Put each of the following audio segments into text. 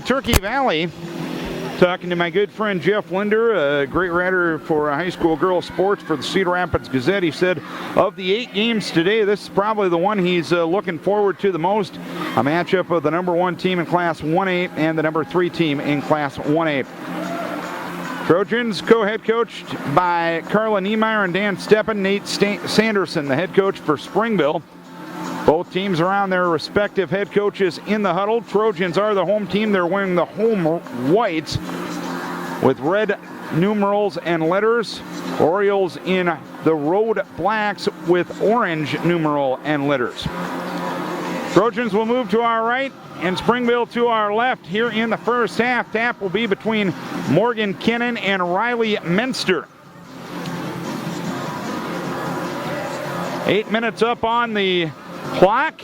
Turkey Valley. Talking to my good friend Jeff Linder, a great writer for high school girls sports for the Cedar Rapids Gazette. He said of the 8 games today, this is probably the one he's looking forward to the most. A matchup of the number 1 team in Class 1A and the number 3 team in Class 1A. Trojans co-head coached by Carla Niemeyer and Dan Steppen. Nate Sanderson, the head coach for Springville. Both teams around their respective head coaches in the huddle. Trojans are the home team. They're wearing the home whites with red numerals and letters. Orioles in the road blacks with orange numeral and letters. Trojans will move to our right and Springville to our left here in the first half. Tap will be between Morgan Kinnan and Riley Menster. 8 minutes up on the clock,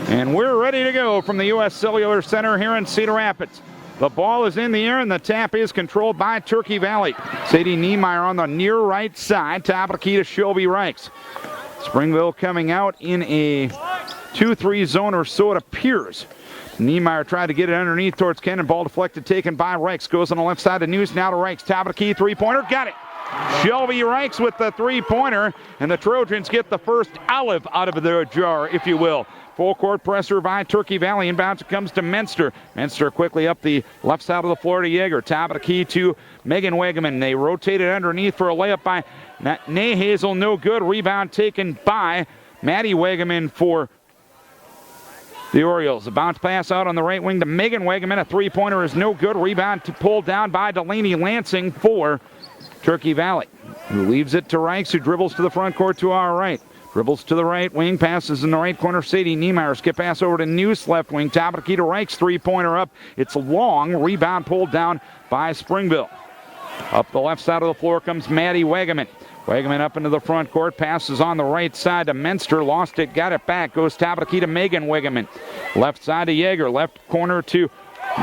and we're ready to go from the U.S. Cellular Center here in Cedar Rapids. The ball is in the air, and the tap is controlled by Turkey Valley. Sadie Niemeyer on the near right side, top of the key to Shelby Reichs. Springville coming out in a 2-3 zone, or so it appears. Niemeyer tried to get it underneath towards Kennan. Ball deflected, taken by Reichs. Goes on the left side to News, now to Reichs. Top of the key, three-pointer, got it. Shelby Reichs with the three-pointer, and the Trojans get the first olive out of their jar, if you will. Full court presser by Turkey Valley. Inbounds it comes to Menster. Menster quickly up the left side of the floor to Yeager. Top of the key to Megan Wegeman. They rotated underneath for a layup by Nay Hazel. No good. Rebound taken by Maddie Wegeman for the Orioles. A bounce pass out on the right wing to Megan Wegeman. A three-pointer is no good. Rebound pulled down by Delaney Lansing for Turkey Valley, who leaves it to Reichs, who dribbles to the front court to our right. Dribbles to the right wing, passes in the right corner. Sadie Niemeyer, skip pass over to News, left wing. Top of the key to Reichs, three-pointer up. It's long. Rebound pulled down by Springville. Up the left side of the floor comes Maddie Wegeman. Wegeman up into the front court, passes on the right side to Menster. Lost it, got it back. Goes top of the key to Megan Wegeman. Left side to Yeager, left corner to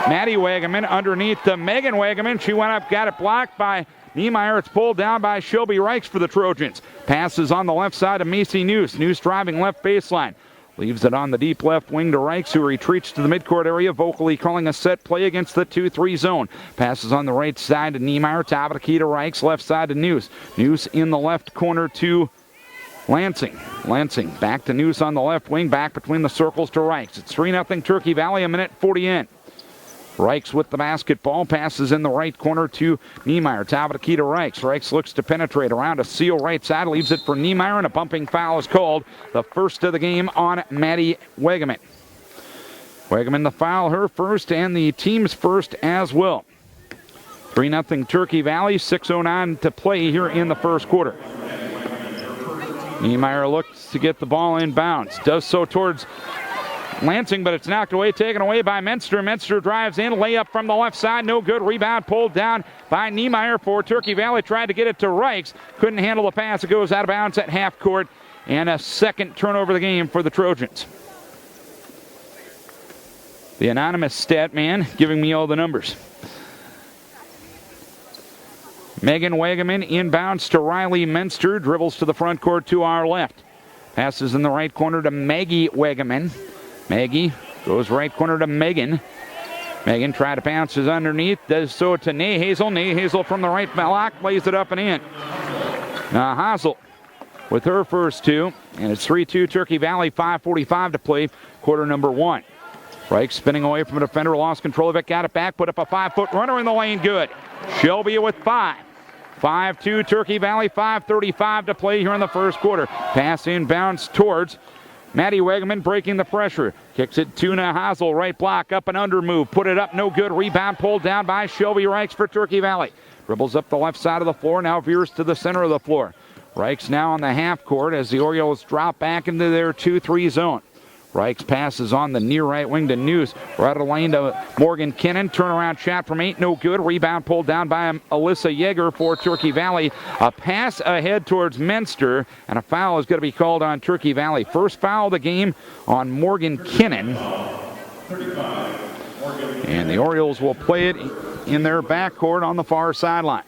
Maddie Wegeman. Underneath to Megan Wegeman. She went up, got it blocked by Niemeyer. It's pulled down by Shelby Reichs for the Trojans. Passes on the left side to Macy News. News driving left baseline. Leaves it on the deep left wing to Reichs, who retreats to the midcourt area, vocally calling a set play against the 2-3 zone. Passes on the right side to Niemeyer. Top of the key to Reichs. Left side to News. News in the left corner to Lansing. Lansing back to News on the left wing. Back between the circles to Reichs. It's 3-0 Turkey Valley. 1:40 in. Reichs with the basketball, passes in the right corner to Niemeyer. Top of the key to Reichs. Reichs looks to penetrate around a seal right side, leaves it for Niemeyer, and a bumping foul is called. The first of the game on Maddie Wegeman. Wegeman the foul, her first, and the team's first as well. 3-0 Turkey Valley, 6:09 to play here in the first quarter. Niemeyer looks to get the ball in bounds. Does so towards Lansing, but it's knocked away, taken away by Menster. Menster drives in, layup from the left side, no good. Rebound pulled down by Niemeyer for Turkey Valley. Tried to get it to Reichs, couldn't handle the pass. It goes out of bounds at half court, and a second turnover of the game for the Trojans. The anonymous stat man giving me all the numbers. Megan Wegeman inbounds to Riley Menster, dribbles to the front court to our left. Passes in the right corner to Maggie Wegeman. Maggie goes right corner to Megan. Megan tried to bounce underneath, does so to Nay Hazel. Nay Hazel from the right block, lays it up and in. Now Hazel with her first two, and it's 3-2 Turkey Valley, 5:45 to play, quarter number 1. Reichs spinning away from a defender, lost control of it, got it back, put up a 5-foot runner in the lane, good. Shelby with 5. 5-2 Turkey Valley, 5:35 to play here in the first quarter. Pass inbounds towards Maddie Wegeman, breaking the pressure. Kicks it to Hazel, right block, up and under move. Put it up, no good. Rebound pulled down by Shelby Reichs for Turkey Valley. Dribbles up the left side of the floor, now veers to the center of the floor. Reichs now on the half court as the Orioles drop back into their 2-3 zone. Reichs passes on the near right wing to News. Right of the lane to Morgan Kinnan. Turnaround shot from 8, no good. Rebound pulled down by Alyssa Yeager for Turkey Valley. A pass ahead towards Menster, and a foul is going to be called on Turkey Valley. First foul of the game on Morgan Kinnan. And the Orioles will play it in their backcourt on the far sideline.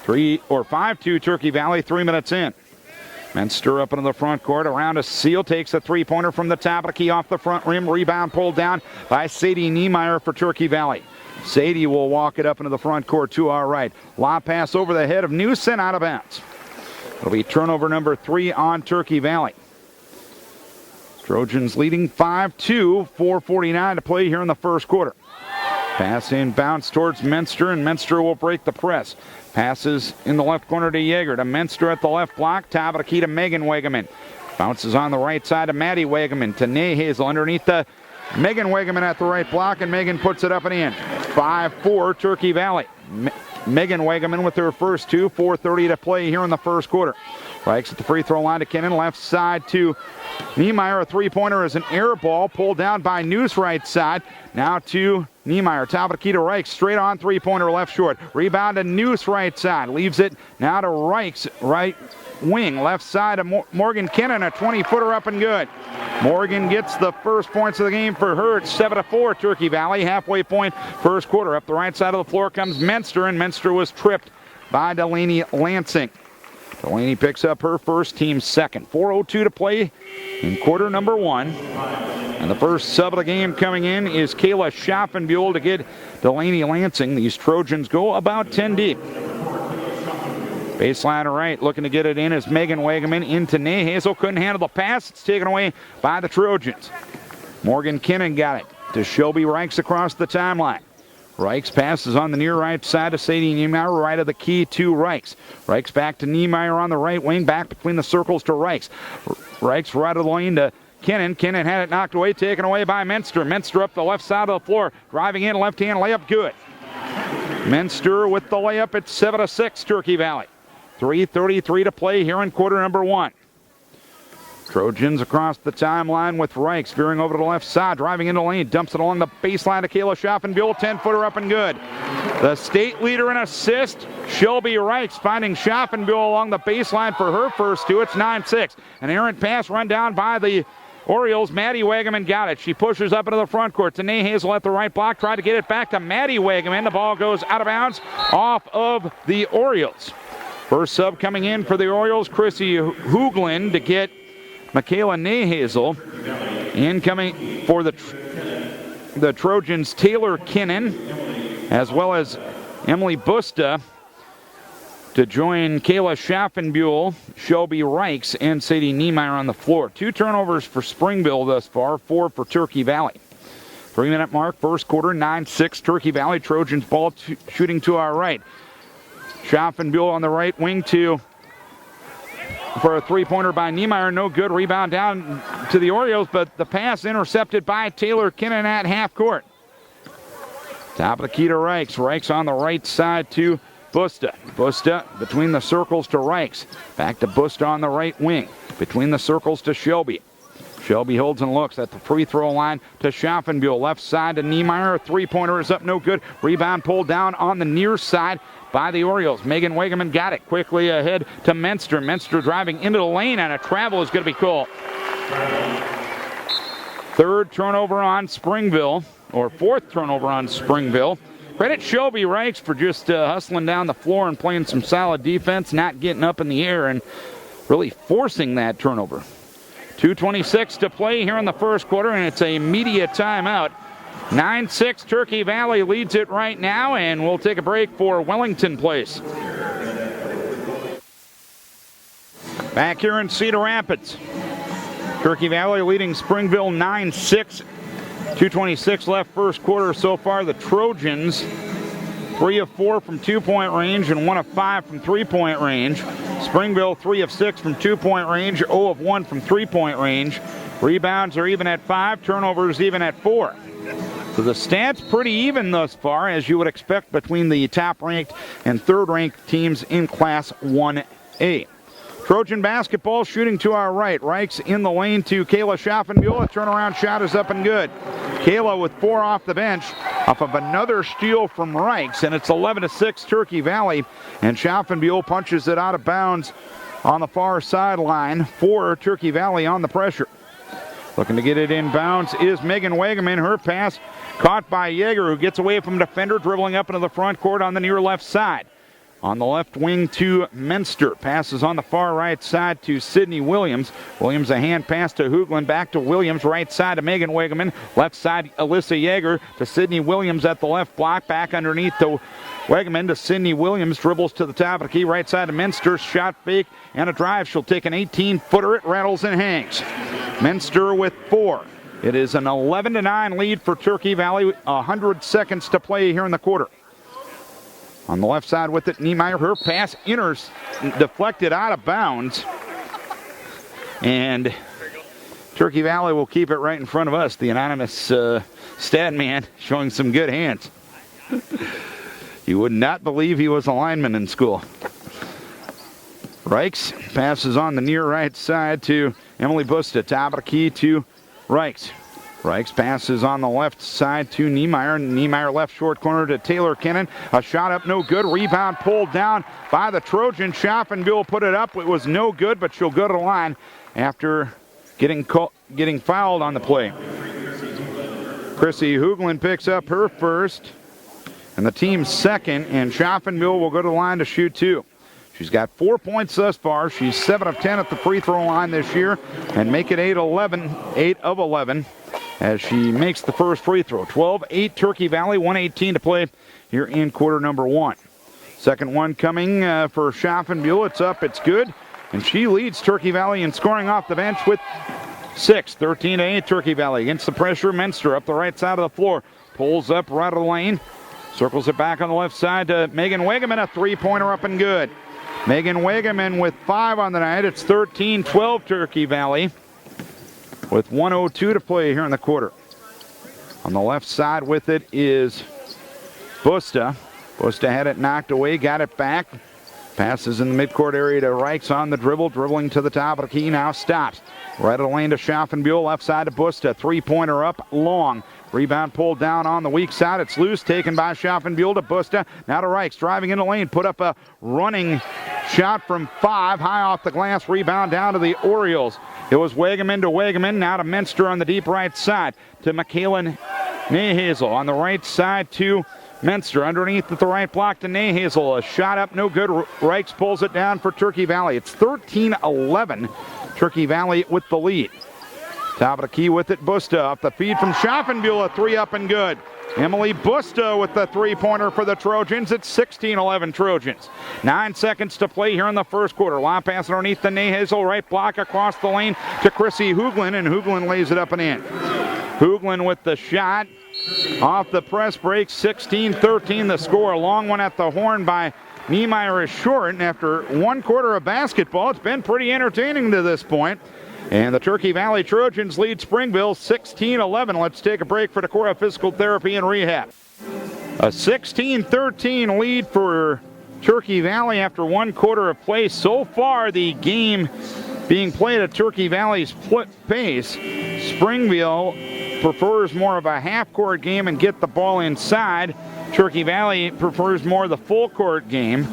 5-2 Turkey Valley, 3 minutes in. Menster up into the front court, around a seal, takes a three-pointer from the top of the key off the front rim. Rebound pulled down by Sadie Niemeyer for Turkey Valley. Sadie will walk it up into the front court to our right. Lob pass over the head of Newson, out of bounds. It'll be turnover number 3 on Turkey Valley. Trojans leading 5-2, 4:49 to play here in the first quarter. Pass in bounce towards Menster, and Menster will break the press. Passes in the left corner to Yeager, to Menster at the left block, top of the key to Megan Wegeman. Bounces on the right side to Maddie Wegeman, to Nay Hazel underneath the Megan Wegeman at the right block, and Megan puts it up and in. 5-4 Turkey Valley. Megan Wegeman with her first two, 4:30 to play here in the first quarter. Reichs at the free throw line to Kinnan, left side to Niemeyer. A three-pointer is an air ball pulled down by News right side. Now to Niemeyer, top of the key to Reichs, straight on three-pointer left short. Rebound to News right side, leaves it now to Reichs, right wing, left side to Morgan Kinnan, a 20-footer up and good. Morgan gets the first points of the game for her. It's 7-4 Turkey Valley, halfway point first quarter. Up the right side of the floor comes Menster, and Menster was tripped by Delaney Lansing. Delaney picks up her first, team second. 4:02 to play in quarter number 1. And the first sub of the game coming in is Kayla Schaffenbuhl to get Delaney Lansing. These Trojans go about 10 deep. Baseline right, looking to get it in is Megan Wegeman into Nay Hazel. Couldn't handle the pass. It's taken away by the Trojans. Morgan Kinnan got it to Shelby Reichs across the timeline. Reichs passes on the near right side to Sadie Niemeyer, right of the key to Reichs. Reichs back to Niemeyer on the right wing, back between the circles to Reichs. Reichs right of the lane to Kinnan. Kinnan had it knocked away, taken away by Menster. Menster up the left side of the floor, driving in, left-hand layup, good. Menster with the layup at 7-6 Turkey Valley. 3:33 to play here in quarter number 1. Trojans across the timeline with Reichs veering over to the left side, driving into the lane, dumps it along the baseline to Kayla Schaffenbuhl, 10-footer up and good. The state leader in assist, Shelby Reichs, finding Schaffenbuhl along the baseline for her first two. It's 9-6. An errant pass run down by the Orioles. Maddie Wegeman got it. She pushes up into the front court to Nay Hazel at the right block, tried to get it back to Maddie Wegeman. The ball goes out of bounds off of the Orioles. First sub coming in for the Orioles, Chrissy Hooglin to get Michaela Nayhazel. Incoming for the Trojans, Taylor Kinnan, as well as Emily Busta to join Kayla Schaffenbuhl, Shelby Reichs, and Sadie Niemeyer on the floor. 2 turnovers for Springville thus far, 4 for Turkey Valley. 3-minute mark, first quarter, 9-6 Turkey Valley. Trojans ball shooting to our right. Schaffenbuhl on the right wing for a three-pointer by Niemeyer. No good. Rebound down to the Orioles, but the pass intercepted by Taylor Kinnan at half court. Top of the key to Reichs. Reichs on the right side to Busta. Busta between the circles to Reichs. Back to Busta on the right wing. Between the circles to Shelby. Shelby holds and looks at the free throw line to Schaffenbuhl. Left side to Niemeyer. A three-pointer is up, no good. Rebound pulled down on the near side by the Orioles. Megan Wegeman got it quickly ahead to Menster. Menster driving into the lane, and a travel is going to be called. Third turnover on Springville, or fourth turnover on Springville. Credit Shelby Reichs for just hustling down the floor and playing some solid defense, not getting up in the air and really forcing that turnover. 2:26 to play here in the first quarter, and it's a media timeout. 9-6 Turkey Valley leads it right now, and we'll take a break for Wellington Place. Back here in Cedar Rapids, Turkey Valley leading Springville 9-6. 2:26 left first quarter so far. The Trojans 3 of 4 from 2-point range and 1 of 5 from 3-point range. Springville 3 of 6 from 2-point range, 0 of 1 from 3-point range. Rebounds are even at 5, turnovers even at 4. So the stats pretty even thus far, as you would expect between the top-ranked and third-ranked teams in Class 1A. Trojan basketball shooting to our right. Reichs in the lane to Kayla Schaffenbuhl. A turnaround shot is up and good. Kayla with 4 off the bench off of another steal from Reichs, and it's 11-6 Turkey Valley, and Schaffenbuhl punches it out of bounds on the far sideline for Turkey Valley on the pressure. Looking to get it in bounds is Megan Wegeman. Her pass caught by Yeager, who gets away from defender, dribbling up into the front court on the near left side. On the left wing to Menster. Passes on the far right side to Sydney Williams. Williams a hand pass to Hoogland. Back to Williams. Right side to Megan Wegeman. Left side Alyssa Yeager to Sydney Williams at the left block. Back underneath to Wegeman to Sydney Williams. Dribbles to the top of the key. Right side to Menster. Shot fake and a drive. She'll take an 18-footer. It rattles and hangs. Menster with 4. It is an 11-9 lead for Turkey Valley. 100 seconds to play here in the quarter. On the left side with it, Niemeyer. Her pass deflected out of bounds. And Turkey Valley will keep it right in front of us. The anonymous stat man showing some good hands. You would not believe he was a lineman in school. Reichs passes on the near right side to Emily Busta. Top of the key to Reichs. Reichs passes on the left side to Niemeyer. Niemeyer left short corner to Taylor Kennan. A shot up, no good. Rebound pulled down by the Trojan. Schaffenbuhl put it up. It was no good, but she'll go to the line after getting fouled on the play. Chrissy Hoogland picks up her first and the team's second, and Schaffenbuhl will go to the line to shoot 2. She's got 4 points thus far. She's 7 of 10 at the free throw line this year and make it 8 of 11. As she makes the first free throw. 12-8 Turkey Valley, 1:18 to play here in quarter number 1. Second one coming for Schaffenbuhl. It's up, it's good. And she leads Turkey Valley in scoring off the bench with 6. 13-8 Turkey Valley. Against the pressure, Menster up the right side of the floor. Pulls up right of the lane. Circles it back on the left side to Megan Wegeman. A three-pointer up and good. Megan Wegeman with 5 on the night. It's 13-12 Turkey Valley, with 1:02 to play here in the quarter. On the left side with it is Busta. Busta had it knocked away, got it back. Passes in the midcourt area to Reichs on the dribble. Dribbling to the top of the key, now stops. Right of the lane to Schaffenbuhl, left side to Busta. Three-pointer up, long. Rebound pulled down on the weak side. It's loose, taken by Schaffenbuhl to Busta. Now to Reichs, driving in the lane. Put up a running shot from 5, high off the glass. Rebound down to the Orioles. It was Wegeman to Wegeman. Now to Menster on the deep right side. To Michaela Nayhazel on the right side to Menster. Underneath at the right block to Nayhazel. A shot up, no good. Reichs pulls it down for Turkey Valley. It's 13-11. Turkey Valley with the lead. Top of the key with it, Busta. Off the feed from Schaffenbuhl. A 3 up and good. Emily Busta with the three-pointer for the Trojans. It's 16-11 Trojans. 9 seconds to play here in the first quarter. Long pass underneath the Nayhazel. Right block across the lane to Chrissy Hoogland, and Hoogland lays it up and in. Hoogland with the shot. Off the press break, 16-13 the score. A long one at the horn by Niemeyer is short. And after 1 quarter of basketball, it's been pretty entertaining to this point. And the Turkey Valley Trojans lead Springville 16-11. Let's take a break for Decorah Physical Therapy and Rehab. A 16-13 lead for Turkey Valley after 1 quarter of play. So far, the game being played at Turkey Valley's pace. Springville prefers more of a half-court game and get the ball inside. Turkey Valley prefers more of the full-court game.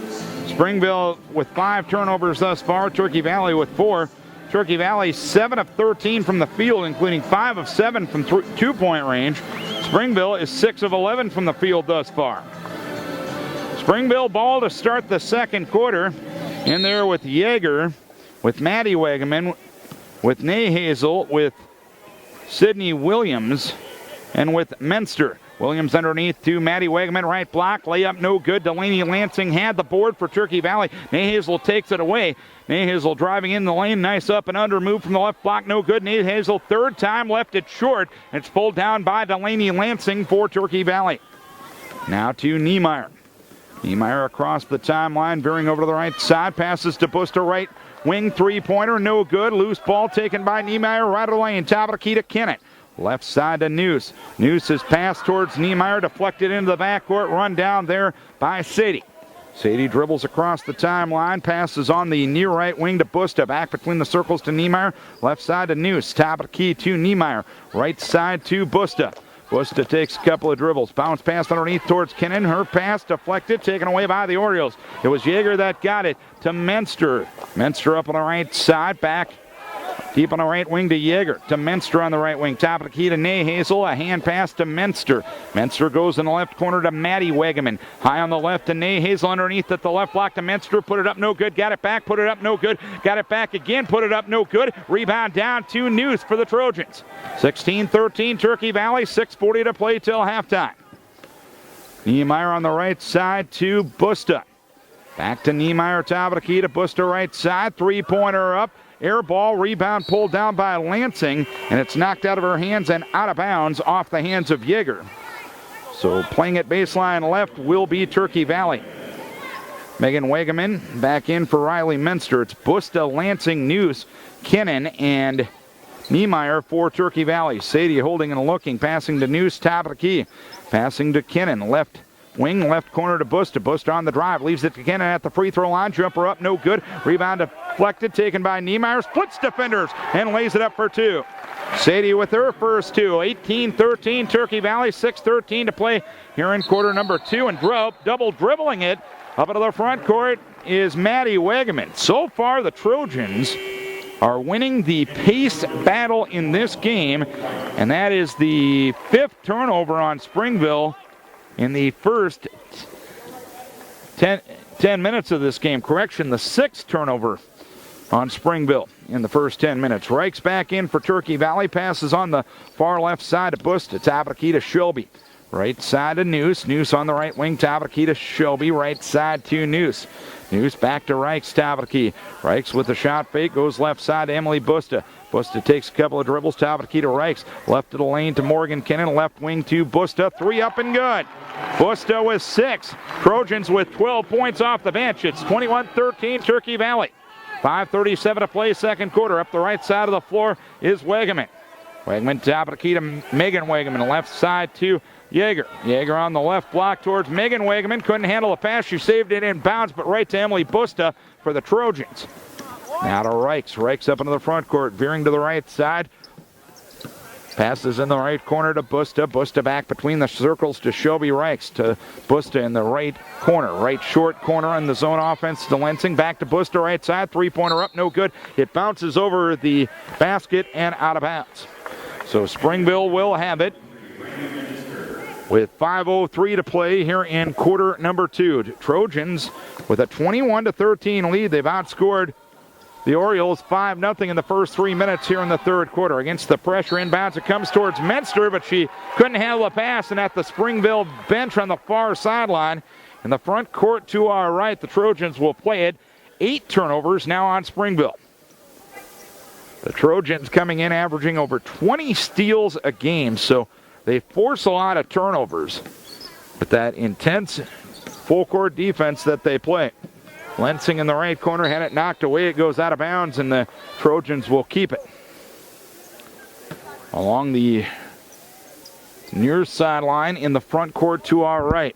Springville with 5 turnovers thus far. Turkey Valley with 4. Turkey Valley 7 of 13 from the field, including 5 of 7 from 2-point range. Springville is 6 of 11 from the field thus far. Springville ball to start the second quarter. In there with Yeager, with Maddie Wegeman, with Nayhazel, with Sydney Williams, and with Menster. Williams underneath to Maddie Wegeman, right block, layup no good. Delaney Lansing had the board for Turkey Valley. Nayhazel takes it away. Nayhazel driving in the lane, nice up and under move from the left block, no good. Nayhazel third time left it short. It's pulled down by Delaney Lansing for Turkey Valley. Now to Niemeyer. Niemeyer across the timeline, veering over to the right side, passes to Busta, right wing three-pointer, no good. Loose ball taken by Niemeyer, right of the lane, top of the key to Kennett. Left side to Noose. Noose's pass towards Niemeyer, deflected into the backcourt, run down there by Sadie. Sadie dribbles across the timeline, passes on the near right wing to Busta, back between the circles to Niemeyer, left side to Noose, top of the key to Niemeyer, right side to Busta. Busta takes a couple of dribbles, bounce pass underneath towards Kennan, her pass deflected, taken away by the Orioles. It was Yeager that got it to Menster. Menster up on the right side, back Deep on the right wing to Yeager. To Menster on the right wing. Top of the key to Nahazl. A hand pass to Menster. Menster goes in the left corner to Maddie Wegeman. High on the left to Nahazl underneath at the left block to Menster. Put it up, no good. Got it back, put it up, no good. Got it back again, put it up, no good. Rebound down to Noose for the Trojans. 16-13 Turkey Valley. 6:40 to play till halftime. Niemeyer on the right side to Busta. Back to Niemeyer, top of the key to Busta right side. Three-pointer up. Air ball, rebound pulled down by Lansing, and it's knocked out of her hands and out of bounds off the hands of Yeager. So playing at baseline left will be Turkey Valley. Megan Wegeman back in for Riley Menster. It's Busta, Lansing, Noose, Kinnan, and Niemeyer for Turkey Valley. Sadie holding and looking, passing to Noose, top of the key. Passing to Kinnan, left wing, left corner to Busta. Busta on the drive, leaves it to Kinnan at the free throw line. Jumper up, no good. Rebound deflected, taken by Niemeyer. Splits defenders and lays it up for two. Sadie with her first two. 18-13 Turkey Valley, 6:13 to play here in quarter number two. And double dribbling it up into the front court is Maddie Wegeman. So far, the Trojans are winning the pace battle in this game, and that is the 5th turnover on Springville in the first 10 minutes of this game. Correction, the 6th turnover on Springville in the first 10 minutes. Reich's back in for Turkey Valley. Passes on the far left side to Busta. Top of the key to Shelby. Right side to Noose. Noose on the right wing. Top of the key to Shelby. Right side to Noose. Noose back to Reich's, top of the key. Reich's with the shot fake. Goes left side to Emily Busta. Busta takes a couple of dribbles. Top of the key to Reich's. Left of the lane to Morgan Kinnan. Left wing to Busta. Three up and good. Busta with 6. Trojans with 12 points off the bench. It's 21-13 Turkey Valley. 5:37 to play, second quarter. Up the right side of the floor is Wegeman. Wegeman top of the key to Megan Wegeman. Left side to Yeager. Yeager on the left block towards Megan Wegeman. Couldn't handle the pass. She saved it in bounds, but right to Emily Busta for the Trojans. Now to Reich's. Reich's up into the front court, veering to the right side. Passes in the right corner to Busta. Busta back between the circles to Shelby Reich's. To Busta in the right corner. Right short corner on the zone offense to Lansing. Back to Busta right side. Three-pointer up, no good. It bounces over the basket and out of bounds. So Springville will have it with 5:03 to play here in quarter number two. Trojans with a 21-13 lead. They've outscored the Orioles 5-0 in the first 3 minutes here in the third quarter. Against the pressure inbounds, it comes towards Menster, but she couldn't handle the pass, and at the Springville bench on the far sideline, in the front court to our right, the Trojans will play it. 8 turnovers now on Springville. The Trojans coming in averaging over 20 steals a game, so they force a lot of turnovers with that intense full-court defense that they play. Lansing in the right corner had it knocked away. It goes out of bounds, and the Trojans will keep it. Along the near sideline in the front court to our right,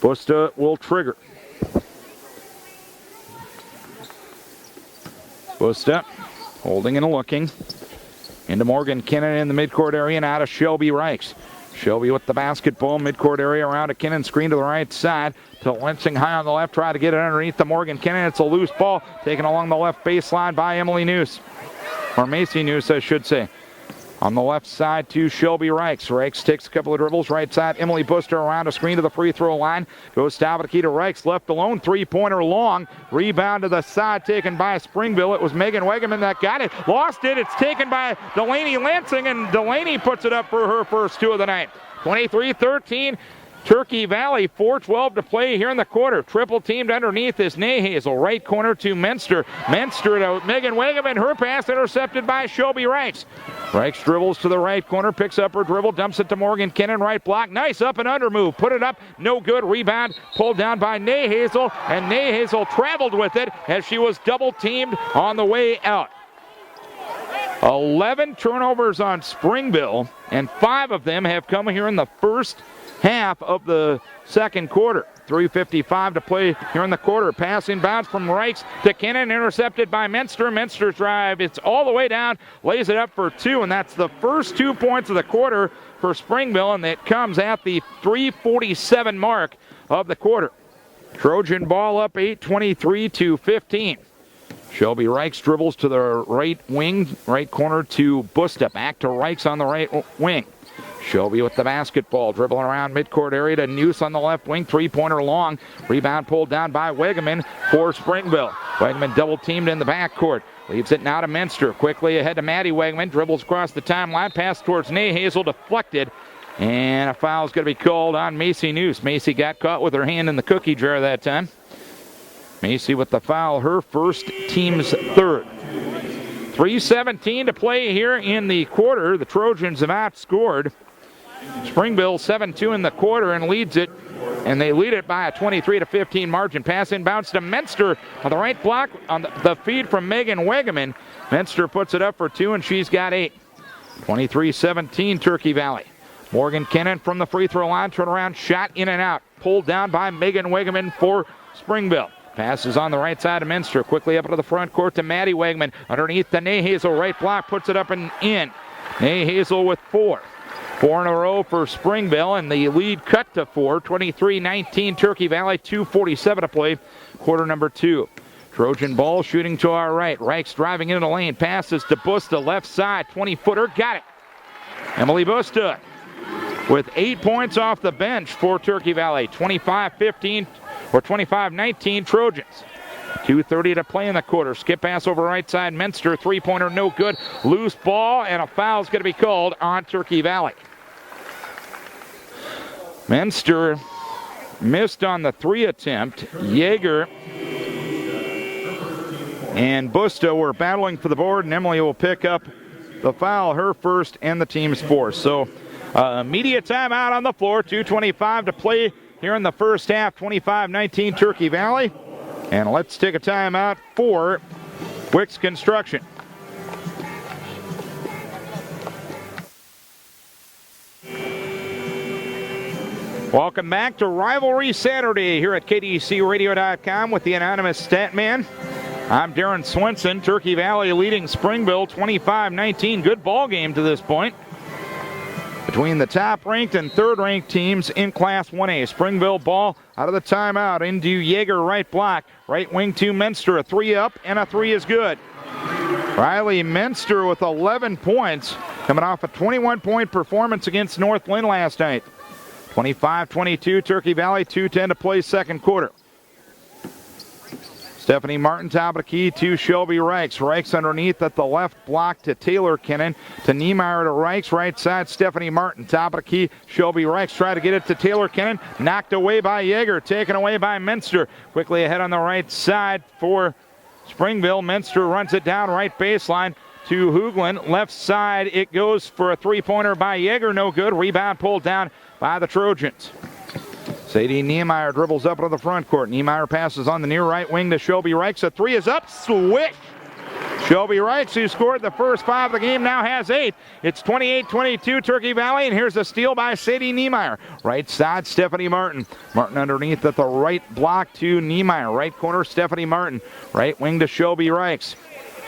Busta will trigger. Busta holding and looking into Morgan Kinnan in the midcourt area and out of Shelby Reich's. Shelby with the basketball, midcourt area around a Kinnan, screen to the right side to Lansing high on the left, try to get it underneath the Morgan Kinnan. It's a loose ball taken along the left baseline by Emily Noose, or Macy Noose, I should say. On the left side to Shelby Reich's. Reich's takes a couple of dribbles. Right side, Emily Buster around a screen to the free throw line. Goes top of the key to Reich's. Left alone. Three-pointer long. Rebound to the side taken by Springville. It was Megan Wegeman that got it. Lost it. It's taken by Delaney Lansing, and Delaney puts it up for her first two of the night. 23-13. Turkey Valley, 4:12 to play here in the quarter. Triple teamed underneath is Nahazl. Right corner to Menster. Menster to Megan Wegeman. Her pass intercepted by Shelby Reich's. Reich's dribbles to the right corner, picks up her dribble, dumps it to Morgan Kinnan. Right block. Nice up and under move. Put it up. No good. Rebound pulled down by Nahazl, and Nahazl traveled with it as she was double teamed on the way out. 11 turnovers on Springville, and 5 of them have come here in the first half of the second quarter. 3:55 to play here in the quarter. Pass inbounds from Reich's to Kinnan, intercepted by Menster. Menster's drive, it's all the way down, lays it up for 2, and that's the first 2 points of the quarter for Springville, and it comes at the 3:47 mark of the quarter. Trojan ball up 8:23 to 15. Shelby Reichs dribbles to the right wing, right corner to Busta. Back to Reichs on the right wing. Shelby with the basketball, dribbling around midcourt area to Noose on the left wing. Three-pointer long. Rebound pulled down by Wegeman for Springville. Wegeman double-teamed in the backcourt. Leaves it now to Minster. Quickly ahead to Maddie Wegeman. Dribbles across the timeline. Pass towards Nay Hazel. Deflected. And a foul is going to be called on Macy Noose. Macy got caught with her hand in the cookie jar that time. Macy with the foul, her first, team's third. 3:17 to play here in the quarter. The Trojans have outscored Springville 7-2 in the quarter and leads it. And they lead it by a 23-15 margin. Pass inbounds to Menster on the right block on the feed from Megan Wegeman. Menster puts it up for two, and she's got 8. 23-17 Turkey Valley. Morgan Kennan from the free throw line. Turnaround shot in and out. Pulled down by Megan Wegeman for Springville. Passes on the right side of Minster. Quickly up into the front court to Maddie Wegeman. Underneath the Nay Hazel right block. Puts it up and in. Nay Hazel with 4. 4 in a row for Springville, and the lead cut to 4. 23-19 Turkey Valley. 2:47 to play. Quarter number 2. Trojan ball shooting to our right. Reichs driving into the lane. Passes to Busta left side. 20-footer. Got it. Emily Busta with 8 points off the bench for Turkey Valley. 25-15 or 25-19 Trojans. 2:30 to play in the quarter. Skip pass over right side. Minster, three-pointer, no good. Loose ball, and a foul is going to be called on Turkey Valley. Minster missed on the 3 attempt. Yeager and Busta were battling for the board, and Emily will pick up the foul, her first and the team's 4th. So immediate timeout on the floor. 2:25 to play here in the first half. 25-19 Turkey Valley. And let's take a timeout for Wicks Construction. Welcome back to Rivalry Saturday here at KDCRadio.com with the anonymous Statman. I'm Darren Swenson. Turkey Valley leading Springville 25-19. Good ball game to this point between the top-ranked and third-ranked teams in Class 1A. Springville ball out of the timeout into Yeager right block. Right wing to Minster. A 3 up, and a 3 is good. Riley Minster with 11 points, coming off a 21-point performance against Northland last night. 25-22 Turkey Valley. 2:10 to play second quarter. Stephanie Martin, top of the key to Shelby Reichs. Reichs underneath at the left block to Taylor Kennan. To Niemeyer to Reichs. Right side, Stephanie Martin. Top of the key, Shelby Reichs. Try to get it to Taylor Kennan. Knocked away by Yeager. Taken away by Minster. Quickly ahead on the right side for Springville. Minster runs it down right baseline to Hoogland. Left side, it goes for a three-pointer by Yeager. No good. Rebound pulled down by the Trojans. Sadie Niemeyer dribbles up to the front court. Niemeyer passes on the near right wing to Shelby Reichs. A 3 is up. Swish! Shelby Reichs, who scored the first 5 of the game, now has 8. It's 28-22 Turkey Valley, and here's a steal by Sadie Niemeyer. Right side, Stephanie Martin. Martin underneath at the right block to Niemeyer. Right corner, Stephanie Martin. Right wing to Shelby Reichs.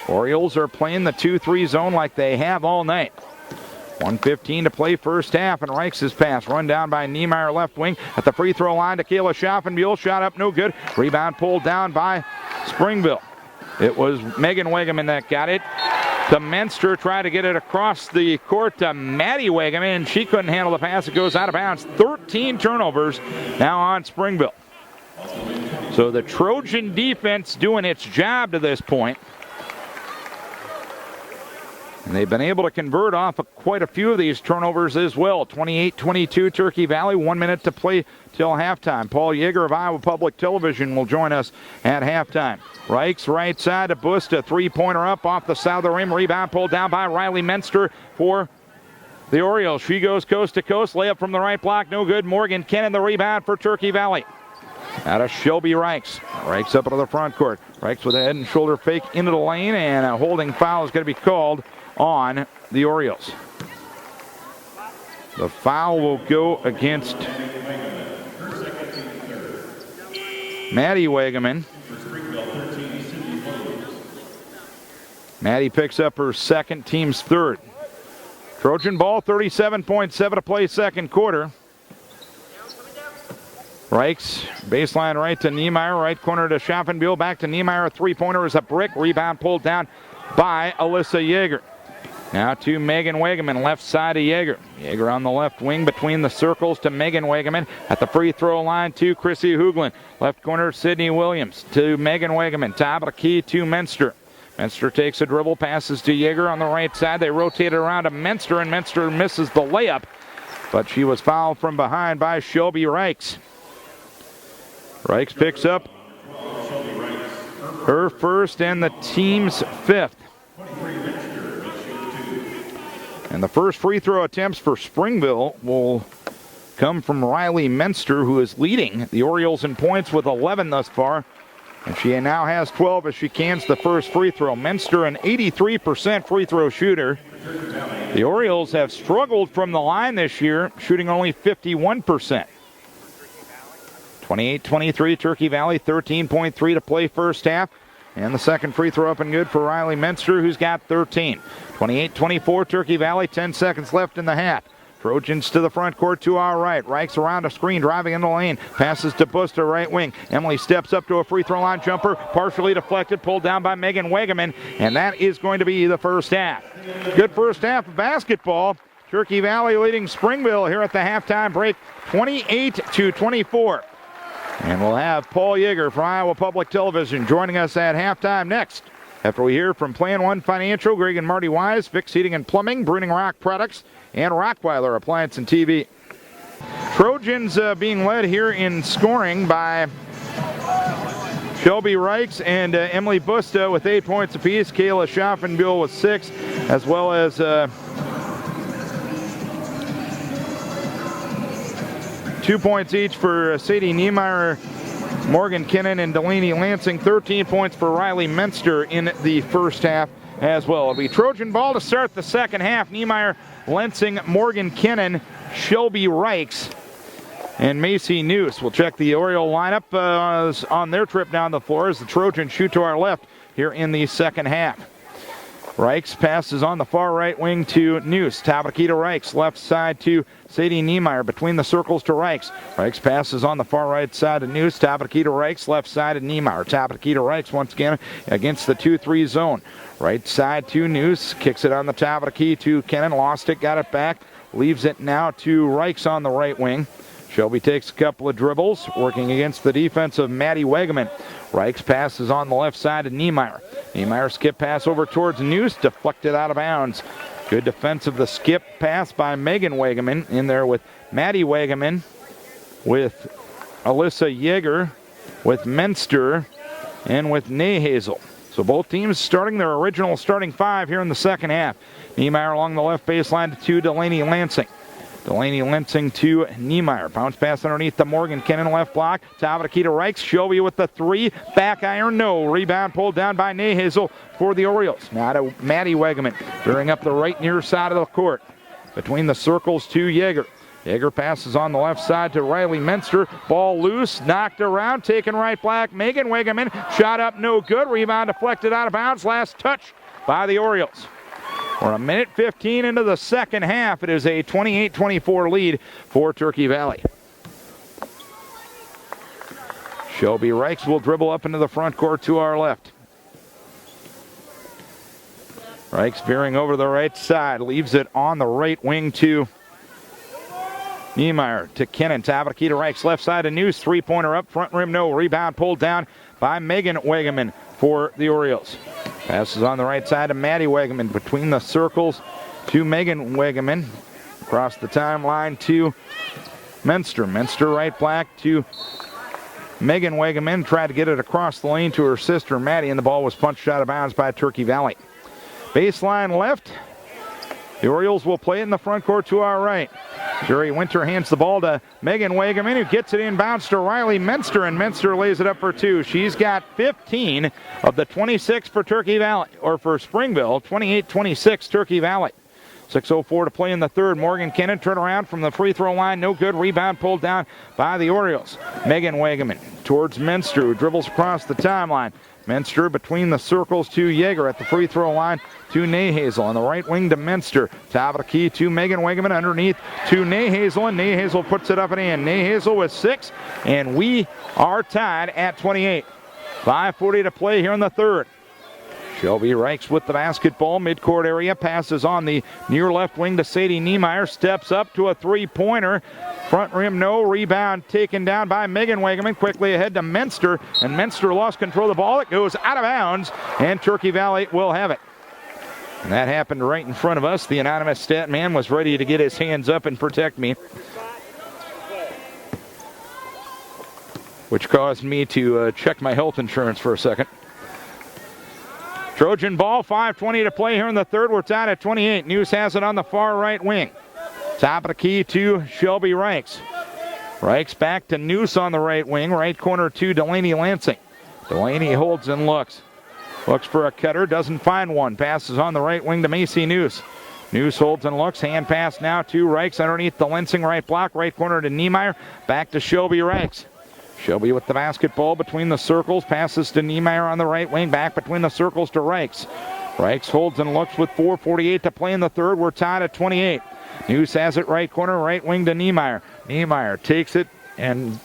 Orioles are playing the 2-3 zone like they have all night. 1:15 to play first half, and Reichs' pass run down by Niemeyer left wing at the free throw line to Kayla Schaffenbuhl. Shot up, no good. Rebound pulled down by Springville. It was Megan Wegeman that got it. To Minster, tried to get it across the court to Maddie Wegeman, and she couldn't handle the pass. It goes out of bounds. 13 turnovers now on Springville. So the Trojan defense doing its job to this point. And they've been able to convert off of quite a few of these turnovers as well. 28-22 Turkey Valley. 1 minute to play till halftime. Paul Yeager of Iowa Public Television will join us at halftime. Reichs right side to Busta. Three-pointer up off the side of the rim. Rebound pulled down by Riley Minster for the Orioles. She goes coast to coast. Layup from the right block. No good. Morgan Kennan the rebound for Turkey Valley. Out of Shelby Reichs. Reichs up into the front court. Reichs with a head and shoulder fake into the lane, and a holding foul is going to be called on the Orioles. The foul will go against Maddie Wegeman. Maddie picks up her second, team's third. Trojan ball, 37.7 to play second quarter. Reichs, baseline right to Niemeyer, right corner to Schaffenbiel, back to Niemeyer, a three-pointer is a brick, rebound pulled down by Alyssa Yeager. Now to Megan Wegeman, left side of Yeager. Yeager on the left wing between the circles to Megan Wegeman. At the free throw line to Chrissy Hooglin. Left corner, Sydney Williams to Megan Wegeman. Top of the key to Menster. Menster takes a dribble, passes to Yeager on the right side. They rotate it around to Menster, and Menster misses the layup. But she was fouled from behind by Shelby Reichs. Reichs picks up her first and the team's fifth. And the first free throw attempts for Springville will come from Riley Menster, who is leading the Orioles in points with 11 thus far. And she now has 12 as she cans the first free throw. Menster, an 83% free throw shooter. The Orioles have struggled from the line this year, shooting only 51%. 28-23, Turkey Valley, 13.3 to play first half. And the second free throw up and good for Riley Menster, who's got 13. 28-24, Turkey Valley, 10 seconds left in the half. Trojans to the front court to our right. Reichs around a screen, driving in the lane. Passes to Buster, right wing. Emily steps up to a free throw line jumper, partially deflected, pulled down by Megan Wegeman. And that is going to be the first half. Good first half of basketball. Turkey Valley leading Springville here at the halftime break, 28-24. And we'll have Paul Yeager from Iowa Public Television joining us at halftime next. After we hear from Plan One Financial, Greg and Marty Wise, Fix Heating and Plumbing, Bruning Rock Products, and Rockweiler Appliance and TV. Trojans being led here in scoring by Shelby Reichs and Emily Busta with 8 points apiece. Kayla Schaffenbiel with 6, as well as 2 points each for Sadie Niemeyer, Morgan Kinnan, and Delaney Lansing. 13 points for Riley Menster in the first half as well. It'll be Trojan ball to start the second half. Niemeyer, Lansing, Morgan Kinnan, Shelby Reichs, and Macy Noose. We'll check the Oriole lineup on their trip down the floor as the Trojans shoot to our left here in the second half. Reichs passes on the far right wing to Noose. Top of the key to Reichs. Left side to Sadie Niemeyer. Between the circles to Reichs. Reichs passes on the far right side to Noose. Top of the key to Reichs. Left side to Niemeyer. Top of the key to Reichs once again against the 2-3 zone. Right side to Noose. Kicks it on the top of the key to Kennan. Lost it. Got it back. Leaves it now to Reichs on the right wing. Shelby takes a couple of dribbles, working against the defense of Maddie Wegeman. Reichs passes on the left side to Niemeyer. Niemeyer skip pass over towards Noose, deflected out of bounds. Good defense of the skip pass by Megan Wegeman. In there with Maddie Wegeman, with Alyssa Yeager, with Menster, and with Nayhazel. So both teams starting their original starting five here in the second half. Niemeyer along the left baseline to Delaney Lansing. Delaney Lansing to Niemeyer. Bounce pass underneath the Morgan Kinnan left block. Top of the key to Reichs. Shelby with the three. Back iron, no. Rebound pulled down by Nayhazel for the Orioles. Now to Maddie Wegeman. Veering up the right near side of the court. Between the circles to Yeager. Yeager passes on the left side to Riley Menster. Ball loose. Knocked around. Taken right back. Megan Wegeman. Shot up no good. Rebound deflected out of bounds. Last touch by the Orioles. We're a minute 15 into the second half. It is a 28-24 lead for Turkey Valley. Shelby Reichs will dribble up into the front court to our left. Reichs veering over the right side. Leaves it on the right wing to Niemeyer. To Kennan. Top of the key to Reichs. Left side to Noose. Three-pointer up. Front rim no. Rebound pulled down by Megan Wegeman for the Orioles. Passes on the right side to Maddie Wegeman. Between the circles to Megan Wegeman. Across the timeline to Menster. Menster right back to Megan Wegeman. Tried to get it across the lane to her sister Maddie, and the ball was punched out of bounds by Turkey Valley. Baseline left. The Orioles will play it in the front court to our right. Jerry Winter hands the ball to Megan Wegeman, who gets it inbounds to Riley Menster, and Menster lays it up for two. She's got 15 of the 26 for Turkey Valley, or for Springville, 28-26 Turkey Valley. 6:04 to play in the third. Morgan Kinnan turn around from the free throw line. No good. Rebound pulled down by the Orioles. Megan Wegeman towards Menster, who dribbles across the timeline. Menster between the circles to Yeager at the free throw line to Nayhazel. On the right wing to Menster. Top of the key to Megan Wegeman. Underneath to Nayhazel, and Nayhazel puts it up and in. Nayhazel with 6, and we are tied at 28. 5:40 to play here in the third. Shelby Reichs with the basketball, midcourt area, passes on the near left wing to Sadie Niemeyer, steps up to a three-pointer. Front rim, no. Rebound taken down by Megan Wegeman. Quickly ahead to Menster, and Menster lost control of the ball. It goes out of bounds, and Turkey Valley will have it. And that happened right in front of us. The anonymous stat man was ready to get his hands up and protect me, which caused me to check my health insurance for a second. Trojan ball, 5:20 to play here in the third. We're tied at 28. News has it on the far right wing. Top of the key to Shelby Reichs. Reichs back to Noose on the right wing. Right corner to Delaney Lansing. Delaney holds and looks. Looks for a cutter, doesn't find one. Passes on the right wing to Macy Noose. Noose holds and looks. Hand pass now to Reichs underneath the Lansing right block. Right corner to Niemeyer. Back to Shelby Reichs. Shelby with the basketball between the circles. Passes to Niemeyer on the right wing. Back between the circles to Reichs. Reichs holds and looks with 4:48 to play in the third. We're tied at 28. Noose has it right corner, right wing to Niemeyer. Niemeyer takes it and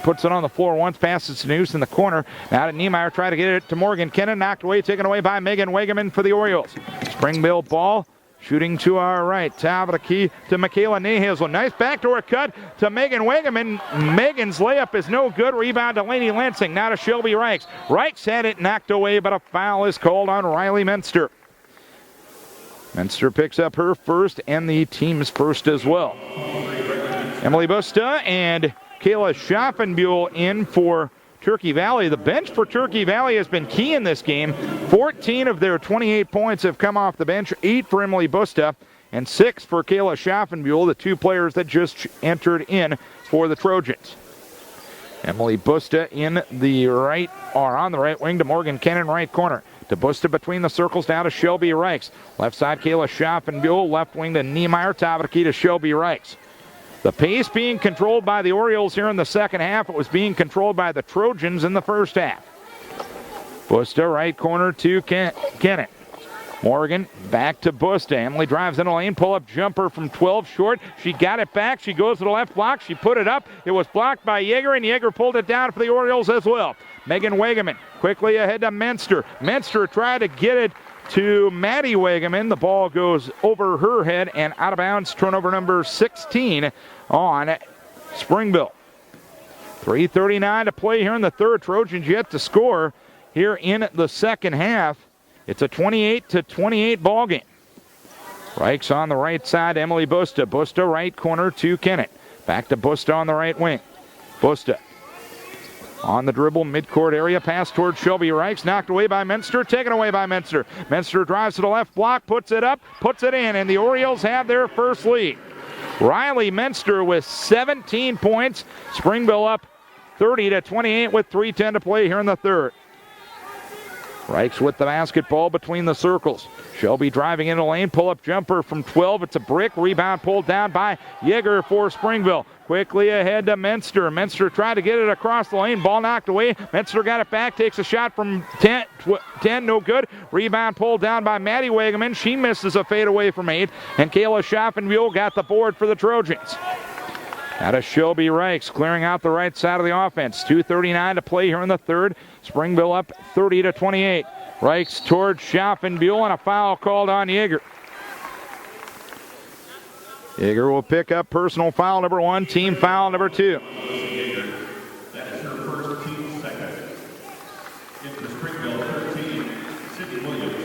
puts it on the floor once. Passes to Noose in the corner. Now to Niemeyer. Try to get it to Morgan Kennan. Knocked away, taken away by Megan Wegeman for the Orioles. Springville ball. Shooting to our right. Top of the key to Michaela Nayhazel. Nice backdoor cut to Megan Wegeman. Megan's layup is no good. Rebound to Lainey Lansing. Now to Shelby Reichs. Reichs had it knocked away, but a foul is called on Riley Menster. Menster picks up her first and the team's first as well. Emily Busta and Kayla Schaffenbuhl in for Turkey Valley. The bench for Turkey Valley has been key in this game. 14 of their 28 points have come off the bench. 8 for Emily Busta and 6 for Kayla Schaffenbuhl, the 2 players that just entered in for the Trojans. Emily Busta in the right, or on the right wing to Morgan Kennan, right corner. To Busta between the circles, down to Shelby Reichs. Left side, Kayla Schaffenbuhl. Left wing to Niemeyer. Top of the key to Shelby Reichs. The pace being controlled by the Orioles here in the second half. It was being controlled by the Trojans in the first half. Busta, right corner to Kennan. Morgan back to Busta. Emily drives in the lane. Pull-up jumper from 12 short. She got it back. She goes to the left block. She put it up. It was blocked by Yeager, and Yeager pulled it down for the Orioles as well. Megan Wegeman quickly ahead to Menster. Menster tried to get it to Maddie Wegeman. The ball goes over her head and out of bounds. Turnover number 16 on Springville. 3:39 to play here in the third. Trojans yet to score here in the second half. It's a 28-28 ball game. Reichs on the right side, Emily Busta. Busta right corner to Kennett. Back to Busta on the right wing. Busta on the dribble, midcourt area, pass towards Shelby Reichs, knocked away by Menster, taken away by Menster. Menster drives to the left block, puts it up, puts it in, and the Orioles have their first lead. Riley Menster with 17 points. Springville up 30-28 with 3:10 to play here in the third. Reichs with the basketball between the circles. Shelby driving into the lane, pull-up jumper from 12. It's a brick. Rebound pulled down by Yeager for Springville. Quickly ahead to Menster. Menster tried to get it across the lane. Ball knocked away. Menster got it back. Takes a shot from 10. No good. Rebound pulled down by Maddie Wegeman. She misses a fadeaway from 8. And Kayla Schaffenbuhl got the board for the Trojans. Out of Shelby Reichs, clearing out the right side of the offense. 2:39 to play here in the third. Springville up 30-28. Reichs towards Schaffenbuhl, and a foul called on Yeager. Yeager will pick up personal foul number 1, team foul number 2. That is her first, team second. In Springville 13, Sydney Williams.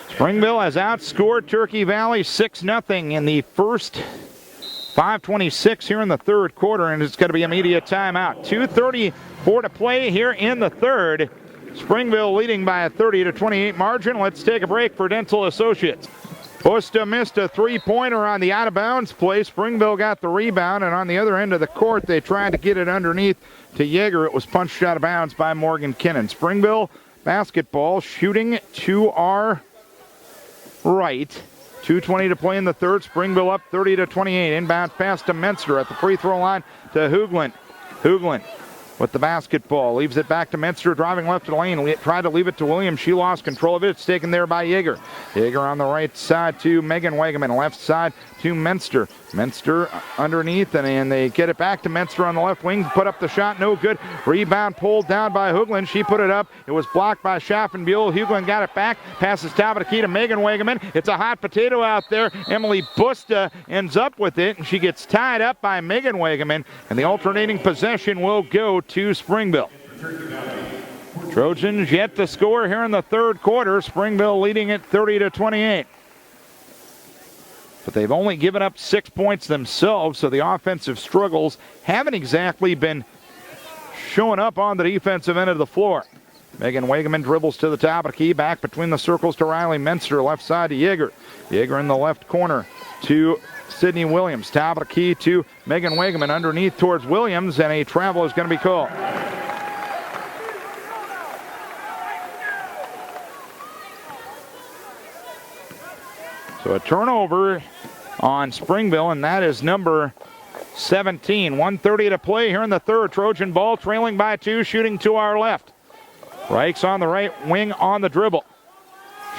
Springville has outscored Turkey Valley 6-0 in the first 5:26 here in the third quarter, and it's going to be immediate timeout. 2:34 to play here in the third. Springville leading by a 30-28 margin. Let's take a break for Dental Associates. Busta missed a three-pointer on the out-of-bounds play. Springville got the rebound, and on the other end of the court, they tried to get it underneath to Yeager. It was punched out of bounds by Morgan Kennan. Springville basketball shooting to our right. 2:20 to play in the third. Springville up 30-28. Inbound pass to Menster at the free throw line to Hoogland. Hoogland with the basketball. Leaves it back to Minster, driving left of the lane. Tried to leave it to Williams. She lost control of it. It's taken there by Yeager. Yeager on the right side to Megan Wegeman. Left side to Minster. Minster underneath, and they get it back to Minster on the left wing. Put up the shot, no good. Rebound pulled down by Hoogland. She put it up. It was blocked by Schaffenbuhl. Hoogland got it back. Passes top of the key to Megan Wegeman. It's a hot potato out there. Emily Busta ends up with it, and she gets tied up by Megan Wegeman, and the alternating possession will go to Springville. Trojans yet to score here in the third quarter. Springville leading it 30-28. But they've only given up 6 points themselves, so the offensive struggles haven't exactly been showing up on the defensive end of the floor. Megan Wegeman dribbles to the top of the key, back between the circles to Riley Minster, left side to Yeager. Yeager in the left corner to Sydney Williams. Top of the key to Megan Wegeman, underneath towards Williams, and a travel is going to be called. So a turnover on Springville, and that is number 17. 1:30 to play here in the third. Trojan ball trailing by 2, shooting to our left. Reichs on the right wing on the dribble.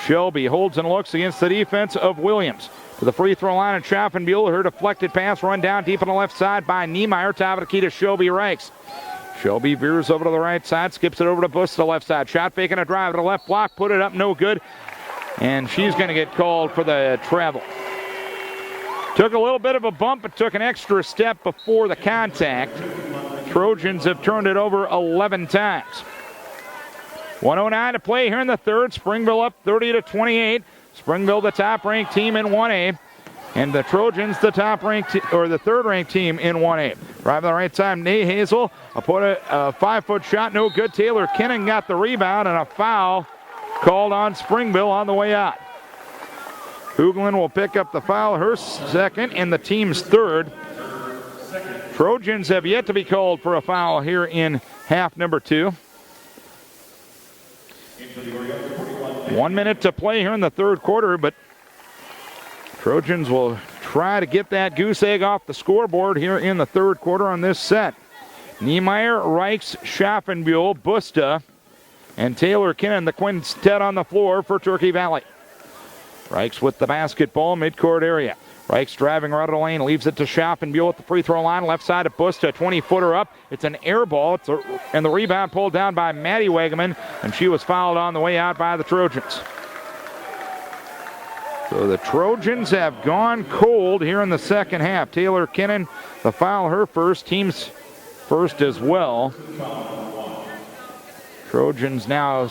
Shelby holds and looks against the defense of Williams. To the free throw line, and Schaffenbuhl. Her deflected pass run down deep on the left side by Niemeyer. Top of the key to Shelby Reichs. Shelby veers over to the right side, skips it over to Bush to the left side. Shot faking a drive to the left block, put it up, no good. And she's going to get called for the travel. Took a little bit of a bump, but took an extra step before the contact. Trojans have turned it over 11 times. 1:09 to play here in the third. Springville up 30-28. Springville the top-ranked team in 1A. And the Trojans the top-ranked, or the third-ranked team in 1A. Drive to the right side, Nate Hazel. Put a 5-foot shot, no good. Taylor Kinnan got the rebound, and a foul called on Springville on the way out. Hoogland will pick up the foul, her second and the team's third. Trojans have yet to be called for a foul here in half number 2. 1 minute to play here in the third quarter, but Trojans will try to get that goose egg off the scoreboard here in the third quarter on this set. Niemeyer, Reichs, Schaffenbuhl, Busta, and Taylor Kinnan, the quintet on the floor for Turkey Valley. Reichs with the basketball, midcourt area. Reichs driving right of the lane, leaves it to Schaffenbuhl at the free throw line. Left side to Busta, 20-footer up. It's an air ball, and the rebound pulled down by Maddie Wegeman, and she was fouled on the way out by the Trojans. So the Trojans have gone cold here in the second half. Taylor Kinnan, the foul, her first, team's first as well. Trojans now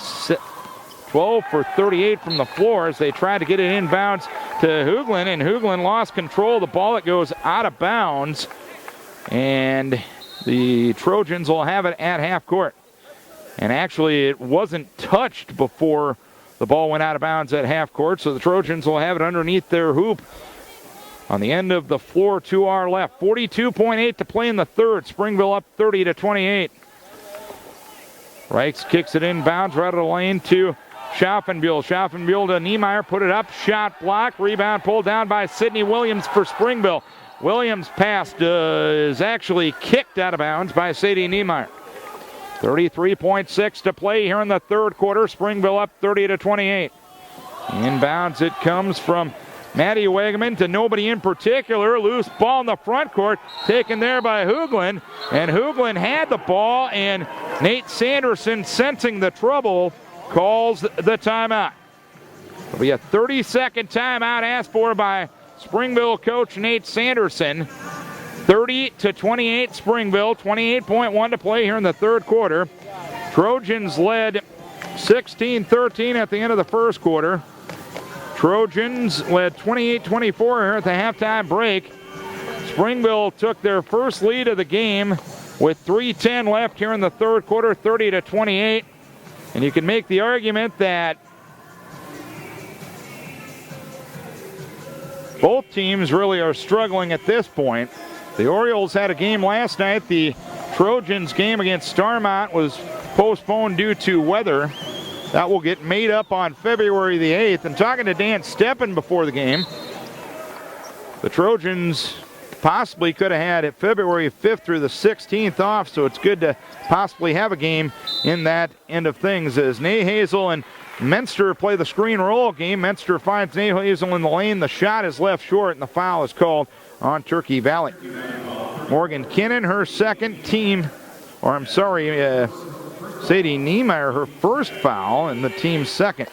12 for 38 from the floor as they try to get it inbounds to Hoogland, and Hoogland lost control of the ball. It goes out of bounds, and the Trojans will have it at half court. And actually, it wasn't touched before the ball went out of bounds at half court, so the Trojans will have it underneath their hoop on the end of the floor to our left. 42.8 to play in the third. Springville up 30-28. Reichs kicks it inbounds right of the lane to Schaffenbuhl. Schaffenbuhl to Niemeyer, put it up, shot block, rebound pulled down by Sydney Williams for Springville. Williams' pass is actually kicked out of bounds by Sadie Niemeyer. 33.6 to play here in the third quarter. Springville up 30-28. Inbounds it comes from Maddie Wegeman to nobody in particular. Loose ball in the front court, taken there by Hoogland. And Hoogland had the ball, and Nate Sanderson, sensing the trouble, calls the timeout. It'll be a 30-second timeout asked for by Springville coach Nate Sanderson. 30-28 Springville, 28.1 to play here in the third quarter. Trojans led 16-13 at the end of the first quarter. Trojans led 28-24 here at the halftime break. Springville took their first lead of the game with 3:10 left here in the third quarter, 30-28. And you can make the argument that both teams really are struggling at this point. The Orioles had a game last night. The Trojans game against Starmont was postponed due to weather. That will get made up on February the 8th. And talking to Dan Steppen before the game, the Trojans possibly could have had it February 5th through the 16th off, so it's good to possibly have a game in that end of things as Nahazl and Menster play the screen roll game. Menster finds Nahazl in the lane. The shot is left short, and the foul is called on Turkey Valley. Morgan Kinnan, her second team, or I'm sorry, Sadie Niemeyer, her first foul, and the team's second.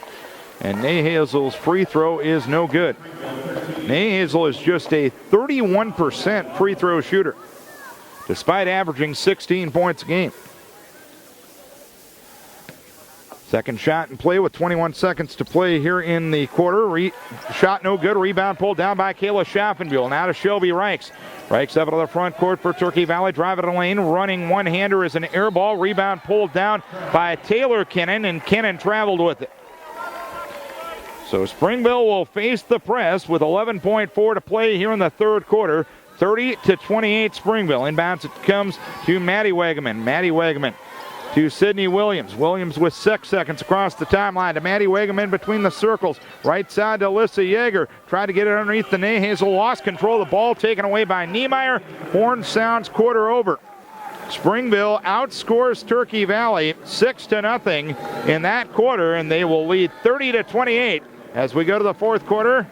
And Nahazl's free throw is no good. Nahazl is just a 31% free throw shooter, despite averaging 16 points a game. Second shot in play with 21 seconds to play here in the quarter. Shot no good. Rebound pulled down by Kayla Schaffenbuhl. Now to Shelby Reichs. Reichs up to the front court for Turkey Valley. Drive it to the lane. Running one-hander is an air ball. Rebound pulled down by Taylor Kinnan, and Kinnan traveled with it. So Springville will face the press with 11.4 to play here in the third quarter. 30-28 Springville. Inbounds it comes to Maddie Wagaman. Maddie Wagaman to Sydney Williams. Williams with 6 seconds across the timeline to Maddie Wagaman between the circles. Right side to Alyssa Yeager. Tried to get it underneath the Nahazl. Lost control of the ball taken away by Niemeyer. Horn sounds quarter over. Springville outscores Turkey Valley 6-0 in that quarter, and they will lead 30-28 as we go to the fourth quarter.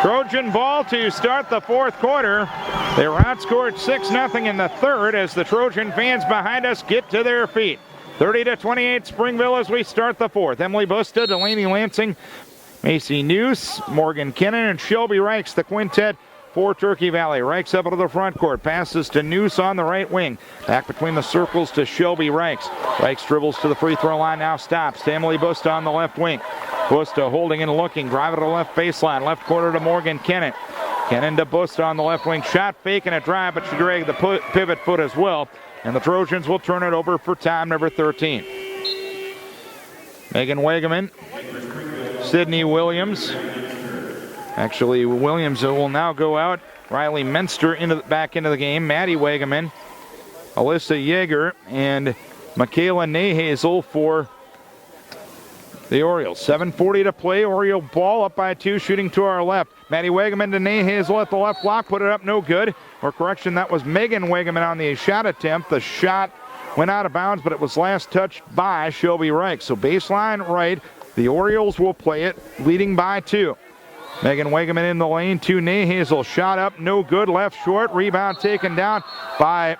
Trojan ball to start the fourth quarter. They were outscored 6-0 in the third as the Trojan fans behind us get to their feet. 30-28 Springville as we start the fourth. Emily Busta, Delaney Lansing, Macy Noose, Morgan Kinnan, and Shelby Reichs, the quintet for Turkey Valley. Reichs up into the front court. Passes to Noose on the right wing. Back between the circles to Shelby Reichs. Reichs dribbles to the free throw line, now stops. To Emily Busta on the left wing. Busta holding and looking. Drive it to the left baseline. Left corner to Morgan Kinnan. Kinnan to Busta on the left wing. Shot fake and a drive, but she dragged the pivot foot as well. And the Trojans will turn it over for time number 13. Megan Wagaman. Sydney Williams. Actually, Williams will now go out. Riley Menster back into the game. Maddie Wagaman, Alyssa Yeager, and Michaela Nahazl for the Orioles. 7:40 to play. Oriole ball up by 2, shooting to our left. Maddie Wagaman to Nahazl at the left block. Put it up, no good. Or correction, that was Megan Wagaman on the shot attempt. The shot went out of bounds, but it was last touched by Shelby Reichs. So baseline right. The Orioles will play it, leading by 2. Megan Wagaman in the lane to Nahazl. Shot up, no good, left short. Rebound taken down by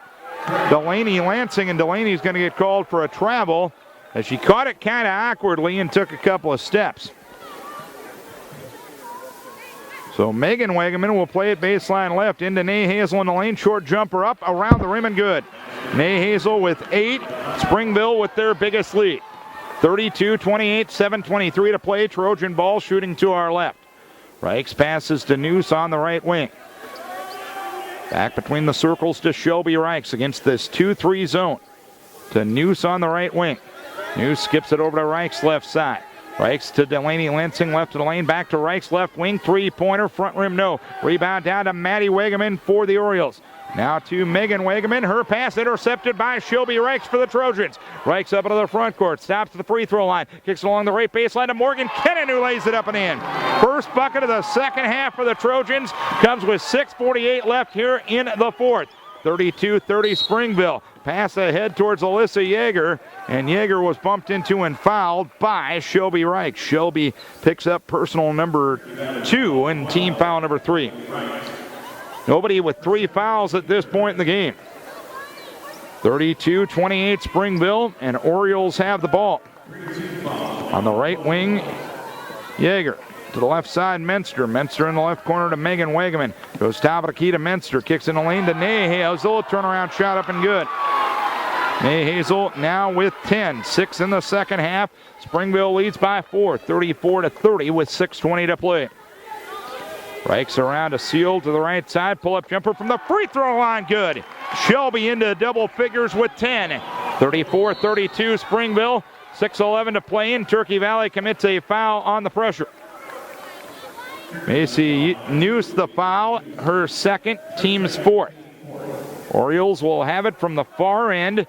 Delaney Lansing, and Delaney's going to get called for a travel as she caught it kind of awkwardly and took a couple of steps. So Megan Wagaman will play it baseline left into Nahazl in the lane. Short jumper up, around the rim and good. Nahazl with 8. Springville with their biggest lead. 32-28, 7:23 to play. Trojan ball shooting to our left. Reichs passes to Noose on the right wing. Back between the circles to Shelby Reichs against this 2-3 zone. To Noose on the right wing. Noose skips it over to Reichs left side. Reichs to Delaney Lansing left of the lane. Back to Reichs left wing. Three-pointer. Front rim no. Rebound down to Maddie Wagaman for the Orioles. Now to Megan Wagaman. Her pass intercepted by Shelby Reichs for the Trojans. Reichs up into the front court. Stops at the free throw line. Kicks along the right baseline to Morgan Kinnan, who lays it up and in. First bucket of the second half for the Trojans comes with 6:48 left here in the fourth. 32-30 Springville. Pass ahead towards Alyssa Yeager, and Yeager was bumped into and fouled by Shelby Reichs. Shelby picks up personal number 2 and team foul number 3. Nobody with 3 fouls at this point in the game. 32-28 Springville, and Orioles have the ball. On the right wing, Yeager. To the left side, Menster. Menster in the left corner to Megan Wagaman. Goes top of the key to Menster. Kicks in the lane to Nahazl. Turnaround shot up and good. Nahazl now with 10. 6 in the second half. Springville leads by 4. 34-30 with 6:20 to play. Reichs around to Seal to the right side. Pull-up jumper from the free throw line. Good. Shelby into double figures with 10. 34-32 Springville. 6:11 to play in. Turkey Valley commits a foul on the pressure. Macy Noose the foul, her second, team's 4th. Orioles will have it from the far end.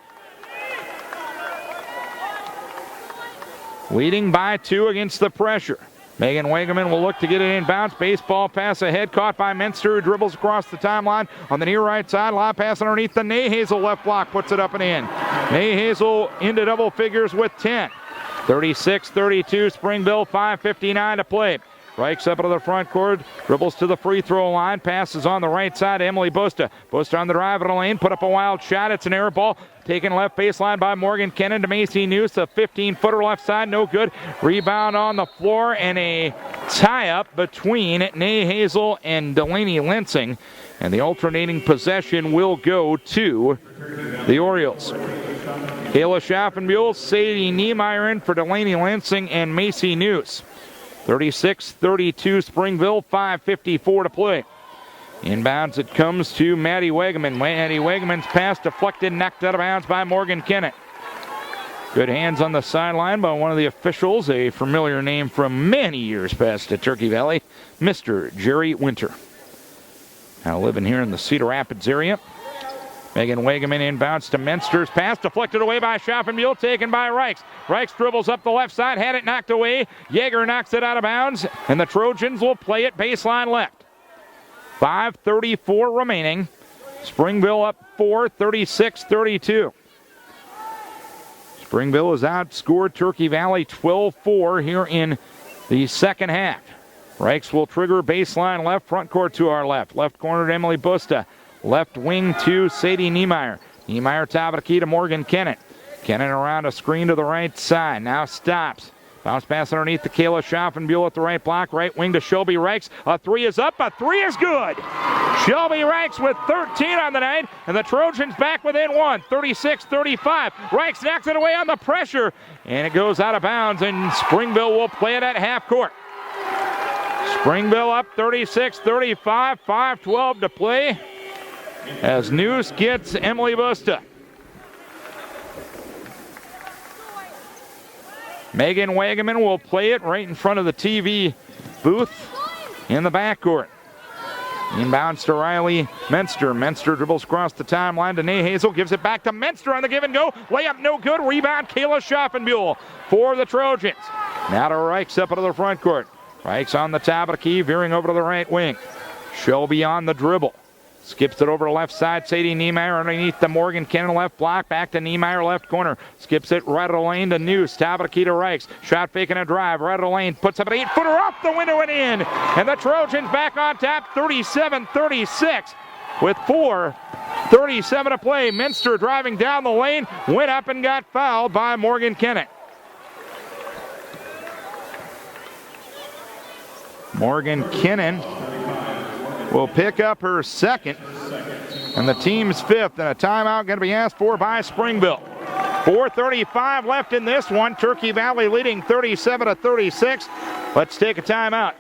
Leading by 2 against the pressure. Megan Wegeman will look to get it in bounds. Baseball pass ahead, caught by Minster, who dribbles across the timeline on the near right side. Lob pass underneath the Nayhazel left block, puts it up and in. Nayhazel into double figures with 10. 36-32, Springville, 5:59 to play. Reichs up to the front court, dribbles to the free throw line, passes on the right side, Emily Busta. Busta on the drive in the lane, put up a wild shot. It's an air ball, taken left baseline by Morgan Kennan to Macy News. A 15-footer left side, no good. Rebound on the floor and a tie-up between Nayhazel and Delaney Lansing. And the alternating possession will go to the Orioles. Kayla Schaffenbuhl, Sadie Niemeyer in for Delaney Lansing and Macy News. 36-32 Springville, 5:54 to play. Inbounds it comes to Maddie Wegeman. Maddie Wegeman's pass deflected, knocked out of bounds by Morgan Kennett. Good hands on the sideline by one of the officials, a familiar name from many years past at Turkey Valley, Mr. Jerry Winter. Now living here in the Cedar Rapids area. Megan Wegeman inbounds to Menster's pass, deflected away by Schaffenbuhl, taken by Reichs. Reichs dribbles up the left side, had it knocked away. Yeager knocks it out of bounds, and the Trojans will play it baseline left. 5:34 remaining. Springville up 4, 36-32. Springville has outscored Turkey Valley 12-4 here in the second half. Reichs will trigger baseline left, front court to our left. Left corner to Emily Busta. Left wing to Sadie Niemeyer. Niemeyer top of the key to Morgan Kennan. Kennan around a screen to the right side. Now stops. Bounce pass underneath to Kayla Schaffenbuhl at the right block. Right wing to Shelby Reichs. A three is up. A three is good. Shelby Reichs with 13 on the night. And the Trojans back within one. 36-35. Reichs knocks it away on the pressure. And it goes out of bounds. And Springville will play it at half court. Springville up 36-35. 5:12 to play. As News gets Emily Busta. Megan Wegeman will play it right in front of the TV booth in the backcourt. Inbounds to Riley Menster. Menster dribbles across the timeline to Nayhazel. Gives it back to Menster on the give and go. Layup no good. Rebound Kayla Schaffenbuhl for the Trojans. Now to Reichs up into the front court. Reichs on the top of the key, veering over to the right wing. Shelby on the dribble. Skips it over to left side. Sadie Niemeyer underneath the Morgan Kennan left block. Back to Niemeyer left corner. Skips it right of the lane to News. Top of the key to Reichs. Shot faking a drive. Right of the lane. Puts up an 8-footer off the window and in. And the Trojans back on top 37-36 with 4:37 to play. Minster driving down the lane. Went up and got fouled by Morgan Kennan. Morgan Kennan will pick up her second and the team's fifth, and a timeout going to be asked for by Springville. 4:35 left in this one. Turkey Valley leading 37-36. Let's take a timeout.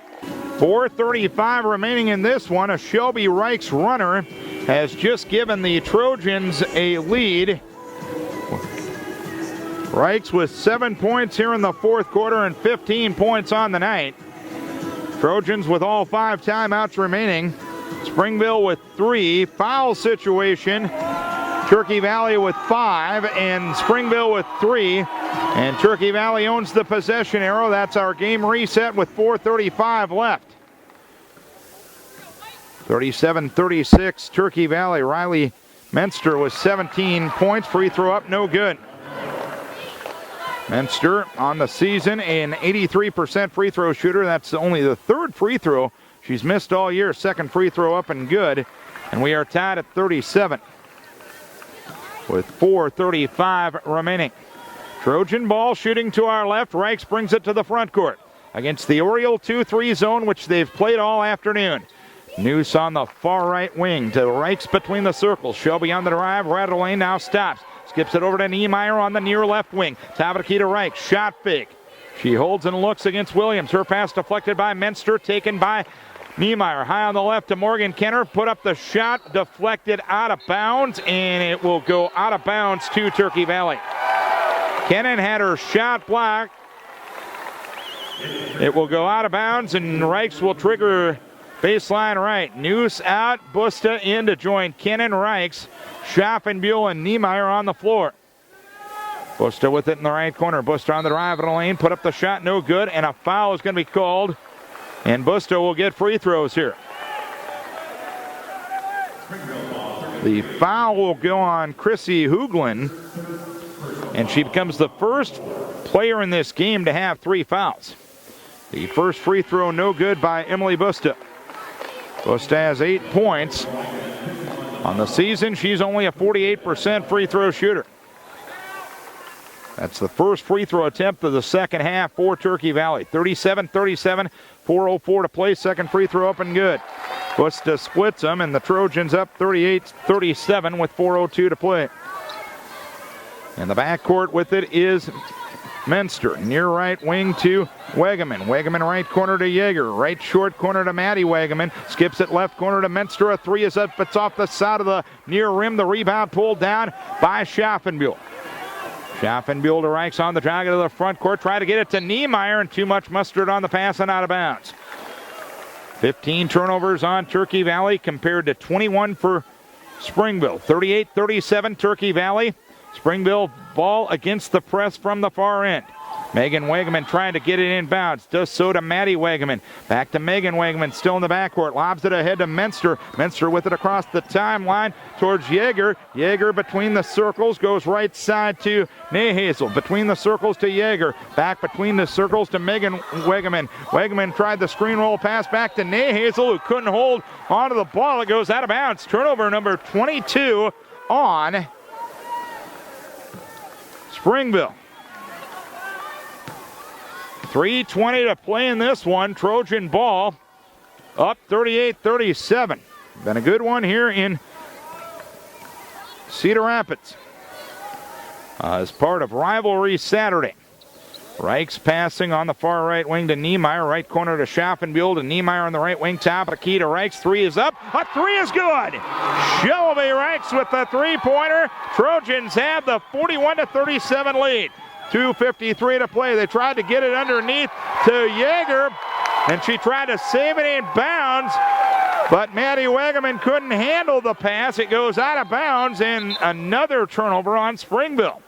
4:35 remaining in this one. A Shelby Reichs runner has just given the Trojans a lead. Reichs with 7 points here in the fourth quarter and 15 points on the night. Trojans with all 5 timeouts remaining. Springville with 3. Foul situation. Turkey Valley with 5 and Springville with 3. And Turkey Valley owns the possession arrow. That's our game reset with 4:35 left. 37-36 Turkey Valley. Riley Menster with 17 points. Free throw up, no good. Menster on the season, an 83% free throw shooter. That's only the third free throw she's missed all year. Second free throw up and good. And we are tied at 37 with 4:35 remaining. Trojan ball shooting to our left. Reichs brings it to the front court against the Oriole 2-3 zone, which they've played all afternoon. Noose on the far right wing to Reichs between the circles. Shelby on the drive. Right of the lane now stops. Skips it over to Niemeyer on the near left wing. Top of the key to Reichs. Shot fake. She holds and looks against Williams. Her pass deflected by Menster, taken by Niemeyer. High on the left to Morgan Kenner. Put up the shot, deflected out of bounds, and it will go out of bounds to Turkey Valley. Kennan had her shot blocked. It will go out of bounds, and Reichs will trigger baseline right. Noose out, Busta in to join Kennan, Reichs, Schaffenbuhl, and Niemeyer on the floor. Busta with it in the right corner. Busta on the drive of the lane, put up the shot, no good, and a foul is going to be called. And Busta will get free throws here. The foul will go on Chrissy Hooglin, and she becomes the first player in this game to have 3 fouls. The first free throw no good by Emily Busta. Busta has 8 points. On the season, she's only a 48% free throw shooter. That's the first free throw attempt of the second half for Turkey Valley. 37-37, 4:04 to play. Second free throw up and good. Busta splits them, and the Trojans up 38-37 with 4:02 to play. And the backcourt with it is Menster. Near right wing to Wegeman. Wegeman right corner to Yeager. Right short corner to Maddie Wegeman. Skips it left corner to Menster. A 3 is up. It's off the side of the near rim. The rebound pulled down by Schaffenbuhl. Schaffenbuhl to Reichs on the target of the front court. Try to get it to Niemeyer, and too much mustard on the pass and out of bounds. 15 turnovers on Turkey Valley compared to 21 for Springville. 38-37 Turkey Valley. Springville ball against the press from the far end. Megan Wegeman trying to get it inbounds. Does so to Maddie Wegeman. Back to Megan Wegeman, still in the backcourt. Lobs it ahead to Menster. Menster with it across the timeline towards Yeager. Yeager between the circles goes right side to Nehazel. Between the circles to Yeager. Back between the circles to Megan Wegeman. Wegeman tried the screen roll pass back to Nehazel, who couldn't hold onto the ball. It goes out of bounds. Turnover number 22 on Springville. 3:20 to play in this one. Trojan ball up 38-37. Been a good one here in Cedar Rapids as part of Rivalry Saturday. Reichs passing on the far right wing to Niemeyer. Right corner to Schaffenbuhl to Niemeyer on the right wing. Top of the key to Reichs. 3 is up. A 3 is good. Shelby Reichs with the three-pointer. Trojans have the 41-37 lead. 2:53 to play. They tried to get it underneath to Yeager, and she tried to save it in bounds, but Maddie Wegeman couldn't handle the pass. It goes out of bounds, and another turnover on Springville.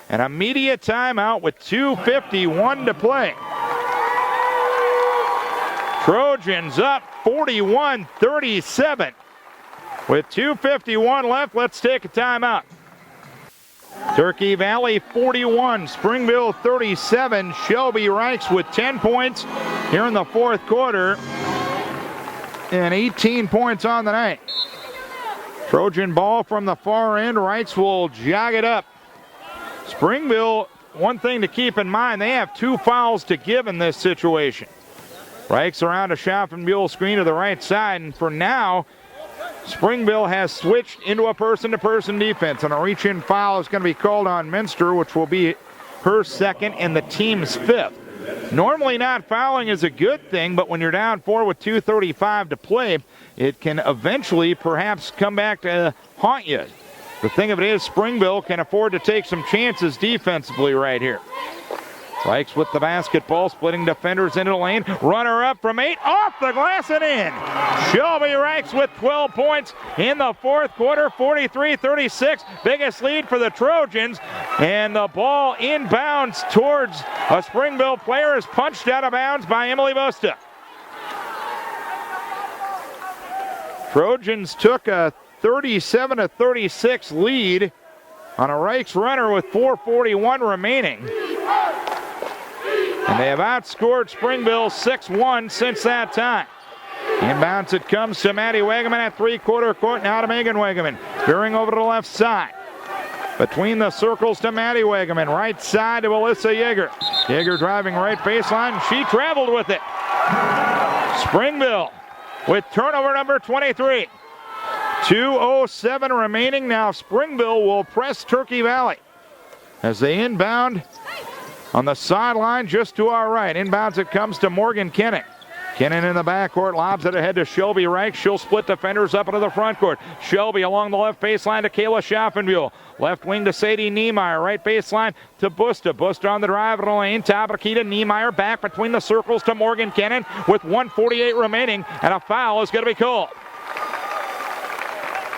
An immediate timeout with 2:51 to play. Trojans up 41-37. With 2:51 left, let's take a timeout. Turkey Valley 41, Springville 37. Shelby Reichs with 10 points here in the fourth quarter and 18 points on the night. Trojan ball from the far end. Reichs will jog it up. Springville, one thing to keep in mind, they have 2 fouls to give in this situation. Reichs around a Schaffenbuhl screen to the right side, and for now, Springville has switched into a person-to-person defense, and a reach-in foul is going to be called on Minster, which will be her second and the team's 5th. Normally not fouling is a good thing, but when you're down 4 with 2:35 to play, it can eventually perhaps come back to haunt you. The thing of it is, Springville can afford to take some chances defensively right here. Reichs with the basketball, splitting defenders into the lane. Runner up from 8, off the glass and in. Shelby Reichs with 12 points in the fourth quarter, 43-36. Biggest lead for the Trojans. And the ball inbounds towards a Springville player is punched out of bounds by Emily Busta. Trojans took a 37-36 lead on a Reichs runner with 4:41 remaining. And they have outscored Springville 6-1 since that time. Inbounds it comes to Maddie Wegeman at three-quarter court. Now to Megan Wegeman. Veering over to the left side. Between the circles to Maddie Wegeman. Right side to Alyssa Yeager. Yeager driving right baseline. She traveled with it. Springville with turnover number 23. 2:07 remaining. Now Springville will press Turkey Valley as they inbound on the sideline just to our right. Inbounds it comes to Morgan Kenning. Kenning in the backcourt, lobs it ahead to Shelby Reichs. She'll split defenders up into the front court. Shelby along the left baseline to Kayla Schaffenbuhl. Left wing to Sadie Niemeyer. Right baseline to Busta. Busta on the drive of the lane. Top of the key to Niemeyer. Back between the circles to Morgan Kenning with 1:48 remaining, and a foul is going to be called.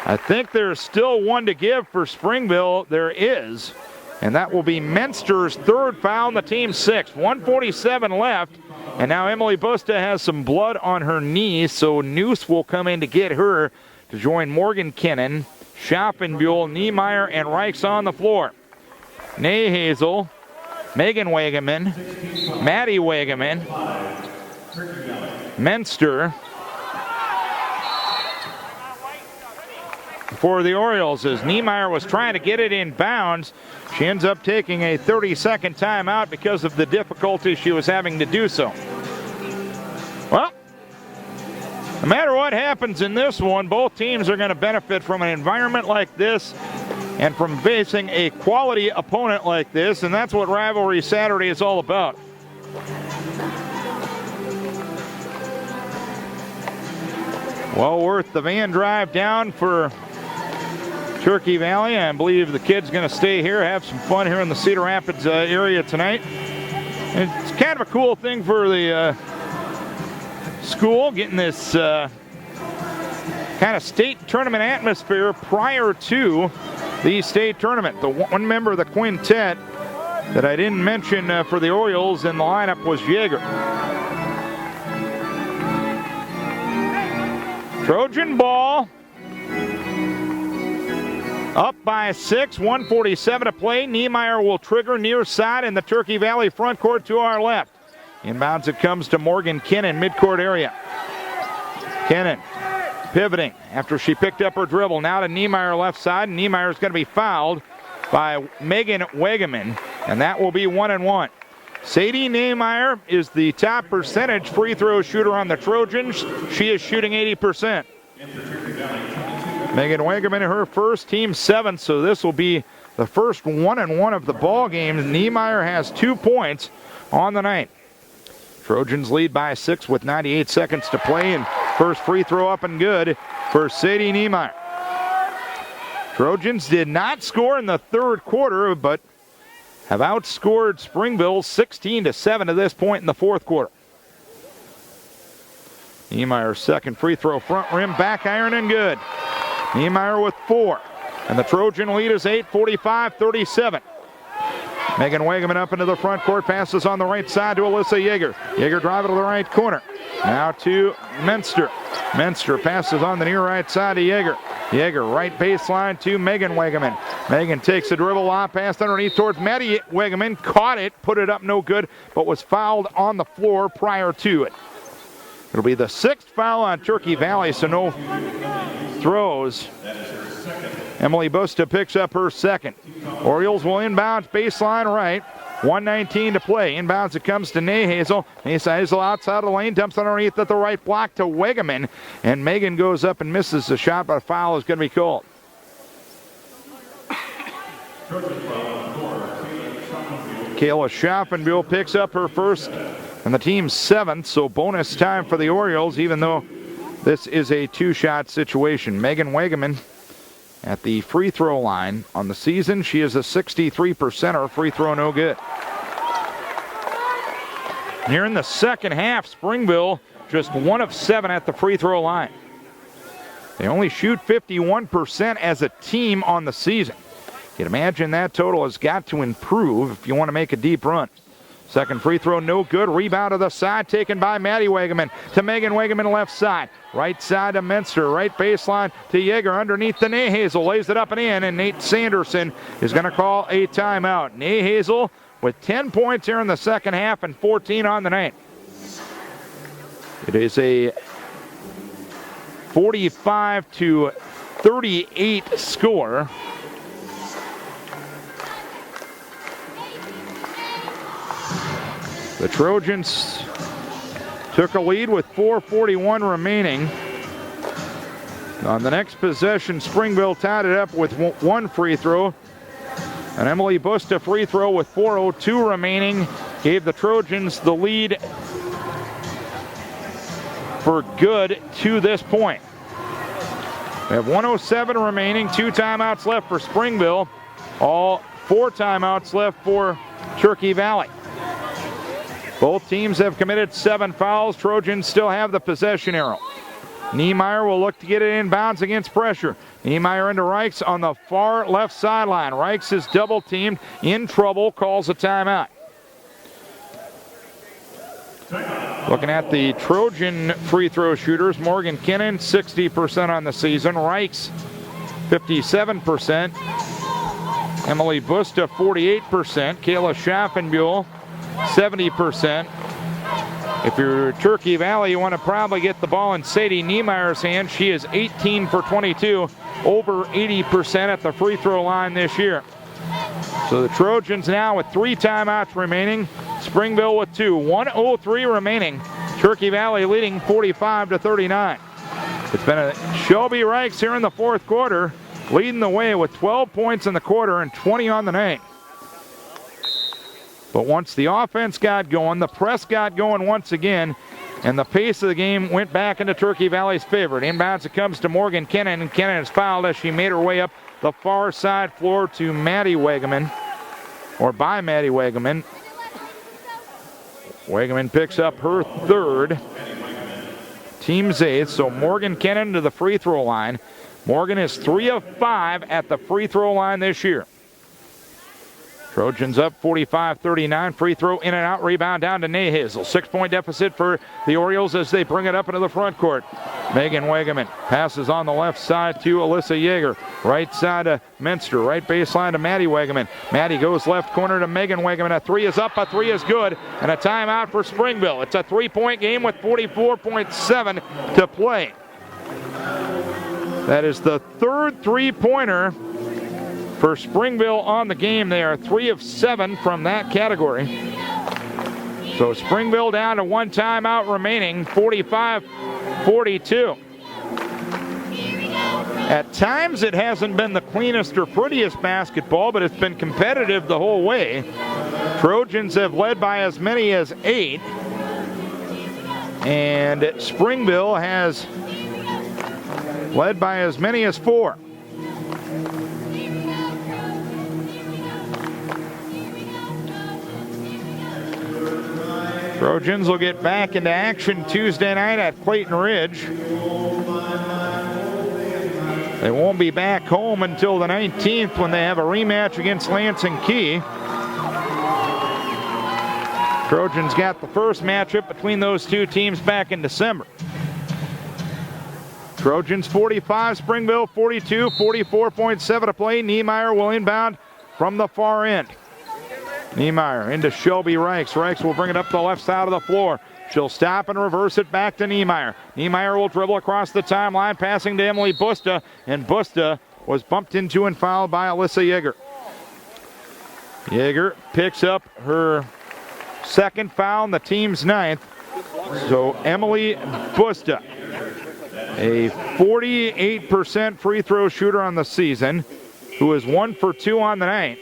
I think there's still one to give for Springville. There is. And that will be Menster's third foul and the team's sixth. 1:47 left. And now Emily Busta has some blood on her knee, so Noose will come in to get her to join Morgan Kinnan, Schaffenbuhl, Niemeyer, and Reichs on the floor. Nayhazel, Megan Wegeman, Maddie Wegeman, Menster for the Orioles as Niemeyer was trying to get it in bounds. She ends up taking a 30-second timeout because of the difficulty she was having to do so. Well, no matter what happens in this one, both teams are going to benefit from an environment like this and from facing a quality opponent like this, and that's what Rivalry Saturday is all about. Well worth the van drive down for Turkey Valley. I believe the kid's going to stay here, have some fun here in the Cedar Rapids area tonight. And it's kind of a cool thing for the school, getting this kind of state tournament atmosphere prior to the state tournament. The one member of the quintet that I didn't mention for the Orioles in the lineup was Yeager. Trojan ball. Up by 6, 1:47 to play. Niemeyer will trigger near side in the Turkey Valley front court to our left. Inbounds it comes to Morgan Kinnan, midcourt area. Kinnan pivoting after she picked up her dribble. Now to Niemeyer left side. Niemeyer is going to be fouled by Megan Wegeman, and that will be 1-1. Sadie Niemeyer is the top percentage free throw shooter on the Trojans. She is shooting 80%. Megan Wegeman, her first, team 7th, so this will be the first 1-1 of the ball game. Niemeyer has 2 points on the night. Trojans lead by 6 with 98 seconds to play, and first free throw up and good for Sadie Niemeyer. Trojans did not score in the third quarter, but have outscored Springville 16-7 to this point in the fourth quarter. Niemeyer's second free throw, front rim, back iron, and good. Niemeyer with 4, and the Trojan lead is 8, 45-37. Megan Wegeman up into the front court, passes on the right side to Alyssa Yeager. Yeager driving to the right corner. Now to Menster. Menster passes on the near right side to Yeager. Yeager right baseline to Megan Wegeman. Megan takes a dribble, lob pass underneath towards Maddie Wegeman. Caught it, put it up no good, but was fouled on the floor prior to it. It'll be the 6th foul on Turkey Valley, so no throws. Emily Busta picks up her second. Orioles will inbound baseline right. 1:19 to play. Inbounds it comes to Nayhazel. Nayhazel outside of the lane, dumps underneath at the right block to Wegeman. And Megan goes up and misses the shot, but a foul is going to be called. Kayla Schaffenbuhl picks up her first and the team's 7th, so bonus time for the Orioles, even though this is a 2-shot situation. Megan Wegeman at the free throw line. On the season, she is a 63%er. Free throw no good. Here in the second half, Springville just 1 of 7 at the free throw line. They only shoot 51% as a team on the season. You can imagine that total has got to improve if you want to make a deep run. Second free throw, no good. Rebound to the side, taken by Maddie Wegeman to Megan Wegeman left side. Right side to Menster, right baseline to Yeager underneath the Nayhazel. Lays it up and in, and Nate Sanderson is going to call a timeout. Nayhazel with 10 points here in the second half and 14 on the night. It is a 45-38 score. The Trojans took a lead with 4:41 remaining. On the next possession, Springville tied it up with 1 free throw. An Emily Busta free throw with 4:02 remaining gave the Trojans the lead for good to this point. We have 1:07 remaining, 2 timeouts left for Springville. All 4 timeouts left for Turkey Valley. Both teams have committed 7 fouls. Trojans still have the possession arrow. Niemeyer will look to get it inbounds against pressure. Niemeyer into Reichs on the far left sideline. Reichs is double teamed, in trouble, calls a timeout. Looking at the Trojan free throw shooters, Morgan Kinnan, 60% on the season. Reichs, 57%. Emily Busta, 48%. Kayla Schaffenbuhl, 70%. If you're Turkey Valley, you want to probably get the ball in Sadie Niemeyer's hand. She is 18 for 22, over 80% at the free throw line this year. So the Trojans now with 3 timeouts remaining. Springville with 2. 1:03 remaining. Turkey Valley leading 45-39. It's been a Shelby Reichs here in the fourth quarter, leading the way with 12 points in the quarter and 20 on the night. But once the offense got going, the press got going once again, and the pace of the game went back into Turkey Valley's favor. Inbounds it comes to Morgan Kennan, and Kennan is fouled as she made her way up the far side floor to Maddie Wegeman, or by Maddie Wegeman. Wegeman picks up her third, team's eighth, so Morgan Kennan to the free throw line. Morgan is 3 of 5 at the free throw line this year. Trojans up 45-39. Free throw in and out. Rebound down to Nahazel. 6-point deficit for the Orioles as they bring it up into the front court. Megan Wegeman passes on the left side to Alyssa Yeager. Right side to Menster. Right baseline to Maddie Wegeman. Maddie goes left corner to Megan Wegeman. A 3 is up. A 3 is good. And a timeout for Springville. It's a 3-point game with 44.7 to play. That is the third 3-pointer for Springville on the game. They are 3 of 7 from that category. So Springville down to 1 timeout remaining, 45-42. At times it hasn't been the cleanest or prettiest basketball, but it's been competitive the whole way. Trojans have led by as many as 8. And Springville has led by as many as 4. Trojans will get back into action Tuesday night at Clayton Ridge. They won't be back home until the 19th when they have a rematch against Lansing Key. Trojans got the first matchup between those two teams back in December. Trojans 45, Springville 42, 44.7 to play. Niemeyer will inbound from the far end. Niemeyer into Shelby Reichs. Reichs will bring it up the left side of the floor. She'll stop and reverse it back to Niemeyer. Niemeyer will dribble across the timeline, passing to Emily Busta, and Busta was bumped into and fouled by Alyssa Yeager. Yeager picks up her second foul and the team's 9th. So Emily Busta, a 48% free throw shooter on the season, who is 1 for 2 on the night.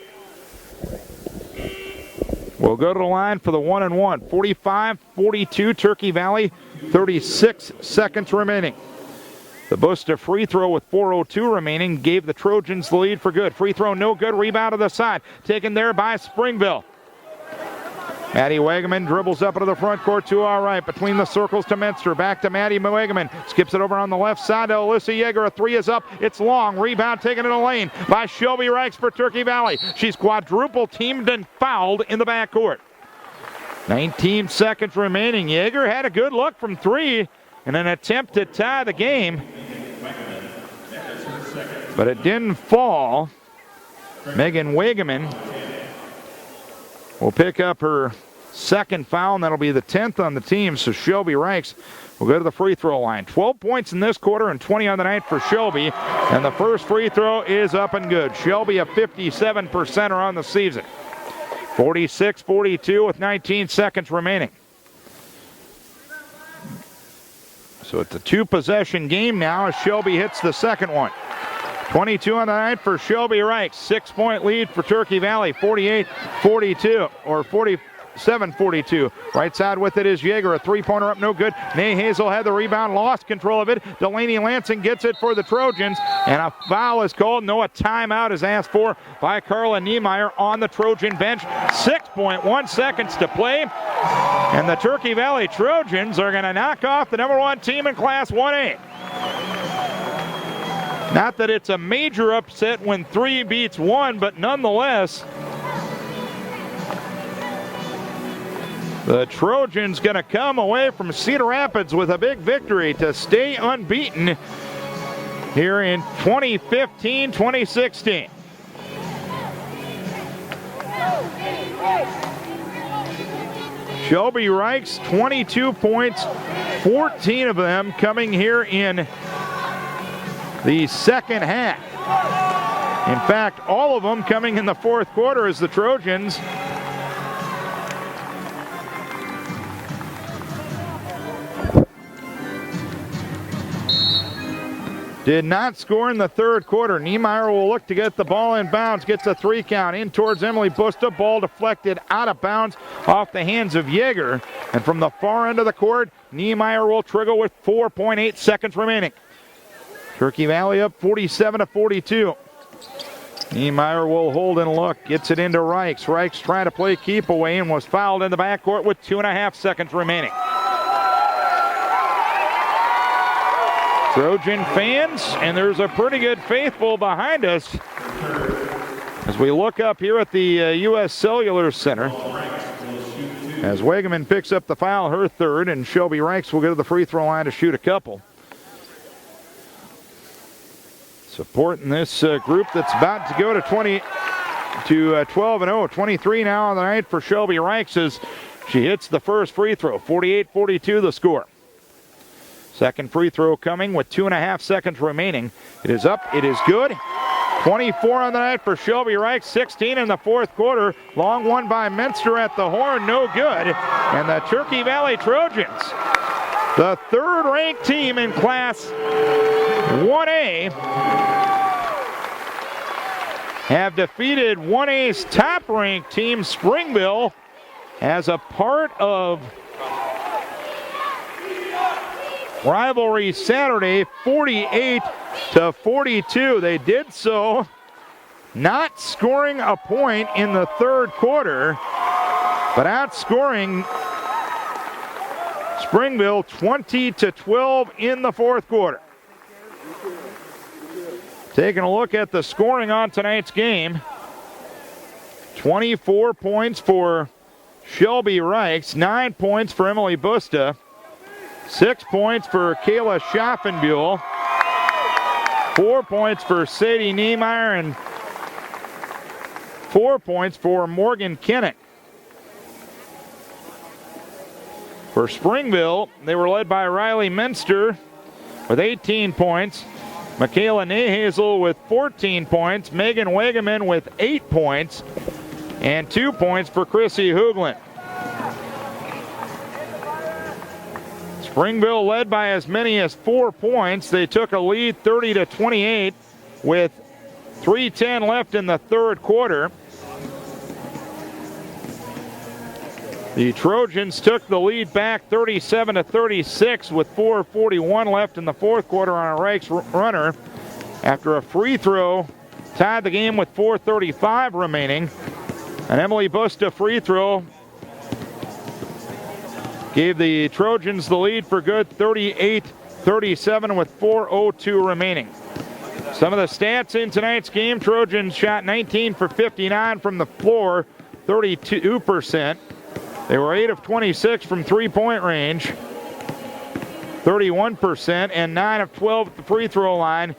We'll go to the line for the 1-and-1. 45-42 Turkey Valley, 36 seconds remaining. The Busta free throw with 4:02 remaining gave the Trojans the lead for good. Free throw no good, rebound to the side. Taken there by Springville. Maddie Wegeman dribbles up into the front court to our right. Between the circles to Menster. Back to Maddie Wegeman. Skips it over on the left side to Alyssa Yeager. A 3 is up. It's long. Rebound taken in the lane by Shelby Reichs for Turkey Valley. She's quadruple teamed and fouled in the backcourt. 19 seconds remaining. Yeager had a good look from 3 in an attempt to tie the game, but it didn't fall. Megan Wegeman will pick up her second foul, and that'll be the 10th on the team. So Shelby Reichs will go to the free throw line. 12 points in this quarter and 20 on the night for Shelby. And the first free throw is up and good. Shelby a 57%er on the season. 46-42 with 19 seconds remaining. So it's a 2-possession game now as Shelby hits the second one. 22 on the night for Shelby Reichs. 6-point lead for Turkey Valley. 48-42 or 47-42. Right side with it is Yeager. A 3-pointer up, no good. Nahazel had the rebound, lost control of it. Delaney Lansing gets it for the Trojans, and a foul is called. No, a timeout is asked for by Carla Niemeyer on the Trojan bench. 6.1 seconds to play, and the Turkey Valley Trojans are going to knock off the #1 team in Class 1A. Not that it's a major upset when 3 beats 1, but nonetheless, the Trojans going to come away from Cedar Rapids with a big victory to stay unbeaten here in 2015-2016. Shelby Reichs, 22 points, 14 of them coming here in the second half. In fact, all of them coming in the fourth quarter as the Trojans did not score in the third quarter. Niemeyer will look to get the ball in bounds, gets a 3 count in towards Emily Busta. Ball deflected out of bounds off the hands of Yeager. And from the far end of the court, Niemeyer will trigger with 4.8 seconds remaining. Turkey Valley up 47-42. Niemeyer will hold and look, gets it into Reichs. Reichs trying to play keep away and was fouled in the backcourt with 2.5 seconds remaining. Trojan fans, and there's a pretty good faithful behind us as we look up here at the U.S. Cellular Center. As Wegeman picks up the foul, her third, and Shelby Reichs will go to the free throw line to shoot a couple. Supporting this group that's about to go to 12-0. 23 now on the night for Shelby Reichs as she hits the first free throw. 48-42 the score. Second free throw coming with 2.5 seconds remaining. It is up. It is good. 24 on the night for Shelby Reichs. 16 in the fourth quarter. Long one by Minster at the horn. No good. And the Turkey Valley Trojans, the third-ranked team in Class 1A, have defeated 1A's top-ranked team, Springville, as a part of Rivalry Saturday, 48-42. They did so not scoring a point in the third quarter, but outscoring Springville 20-12 in the fourth quarter. Taking a look at the scoring on tonight's game. 24 points for Shelby Reichs, 9 points for Emily Busta, 6 points for Kayla Schaffenbuhl, 4 points for Sadie Niemeyer, and 4 points for Morgan Kennett. For Springville, they were led by Riley Minster with 18 points, Michaela Nehazel with 14 points, Megan Wegeman with 8 points, and 2 points for Chrissy Hoogland. Springville led by as many as 4 points. They took a lead 30-28 with 3:10 left in the third quarter. The Trojans took the lead back 37-36 with 4:41 left in the fourth quarter on a Reichs runner after a free throw tied the game with 4:35 remaining. An Emily Busta free throw gave the Trojans the lead for good, 38-37 with 4:02 remaining. Some of the stats in tonight's game: Trojans shot 19 for 59 from the floor, 32%. They were 8 of 26 from three-point range, 31%, and 9 of 12 at the free throw line,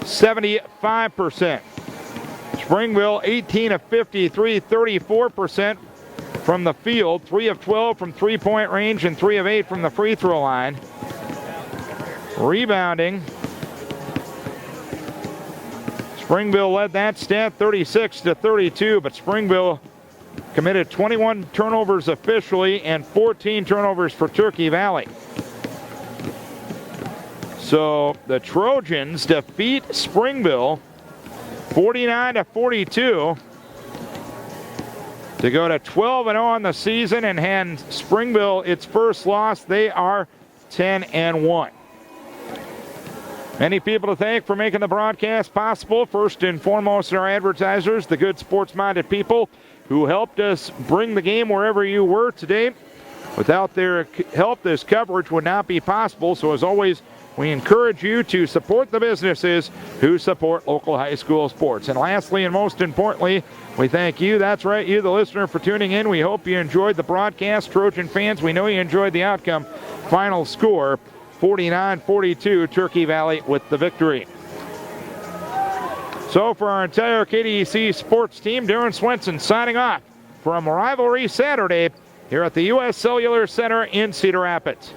75%. Springville 18 of 53, 34% from the field, 3 of 12 from three-point range, and 3 of 8 from the free throw line. Rebounding, Springville led that stat 36-32, but Springville committed 21 turnovers officially and 14 turnovers for Turkey Valley. So the Trojans defeat Springville 49-42 to go to 12-0 on the season and hand Springville its first loss. They are 10-1. Many people to thank for making the broadcast possible. First and foremost, our advertisers, the good sports-minded people who helped us bring the game wherever you were today. Without their help, this coverage would not be possible. So as always, We encourage you to support the businesses who support local high school sports. And lastly, and most importantly, we thank you, that's right, you, the listener, for tuning in. We hope you enjoyed the broadcast. Trojan fans, we know you enjoyed the outcome. Final score, 49-42, Turkey Valley with the victory. So for our entire KDEC sports team, Darren Swenson signing off from Rivalry Saturday here at the U.S. Cellular Center in Cedar Rapids.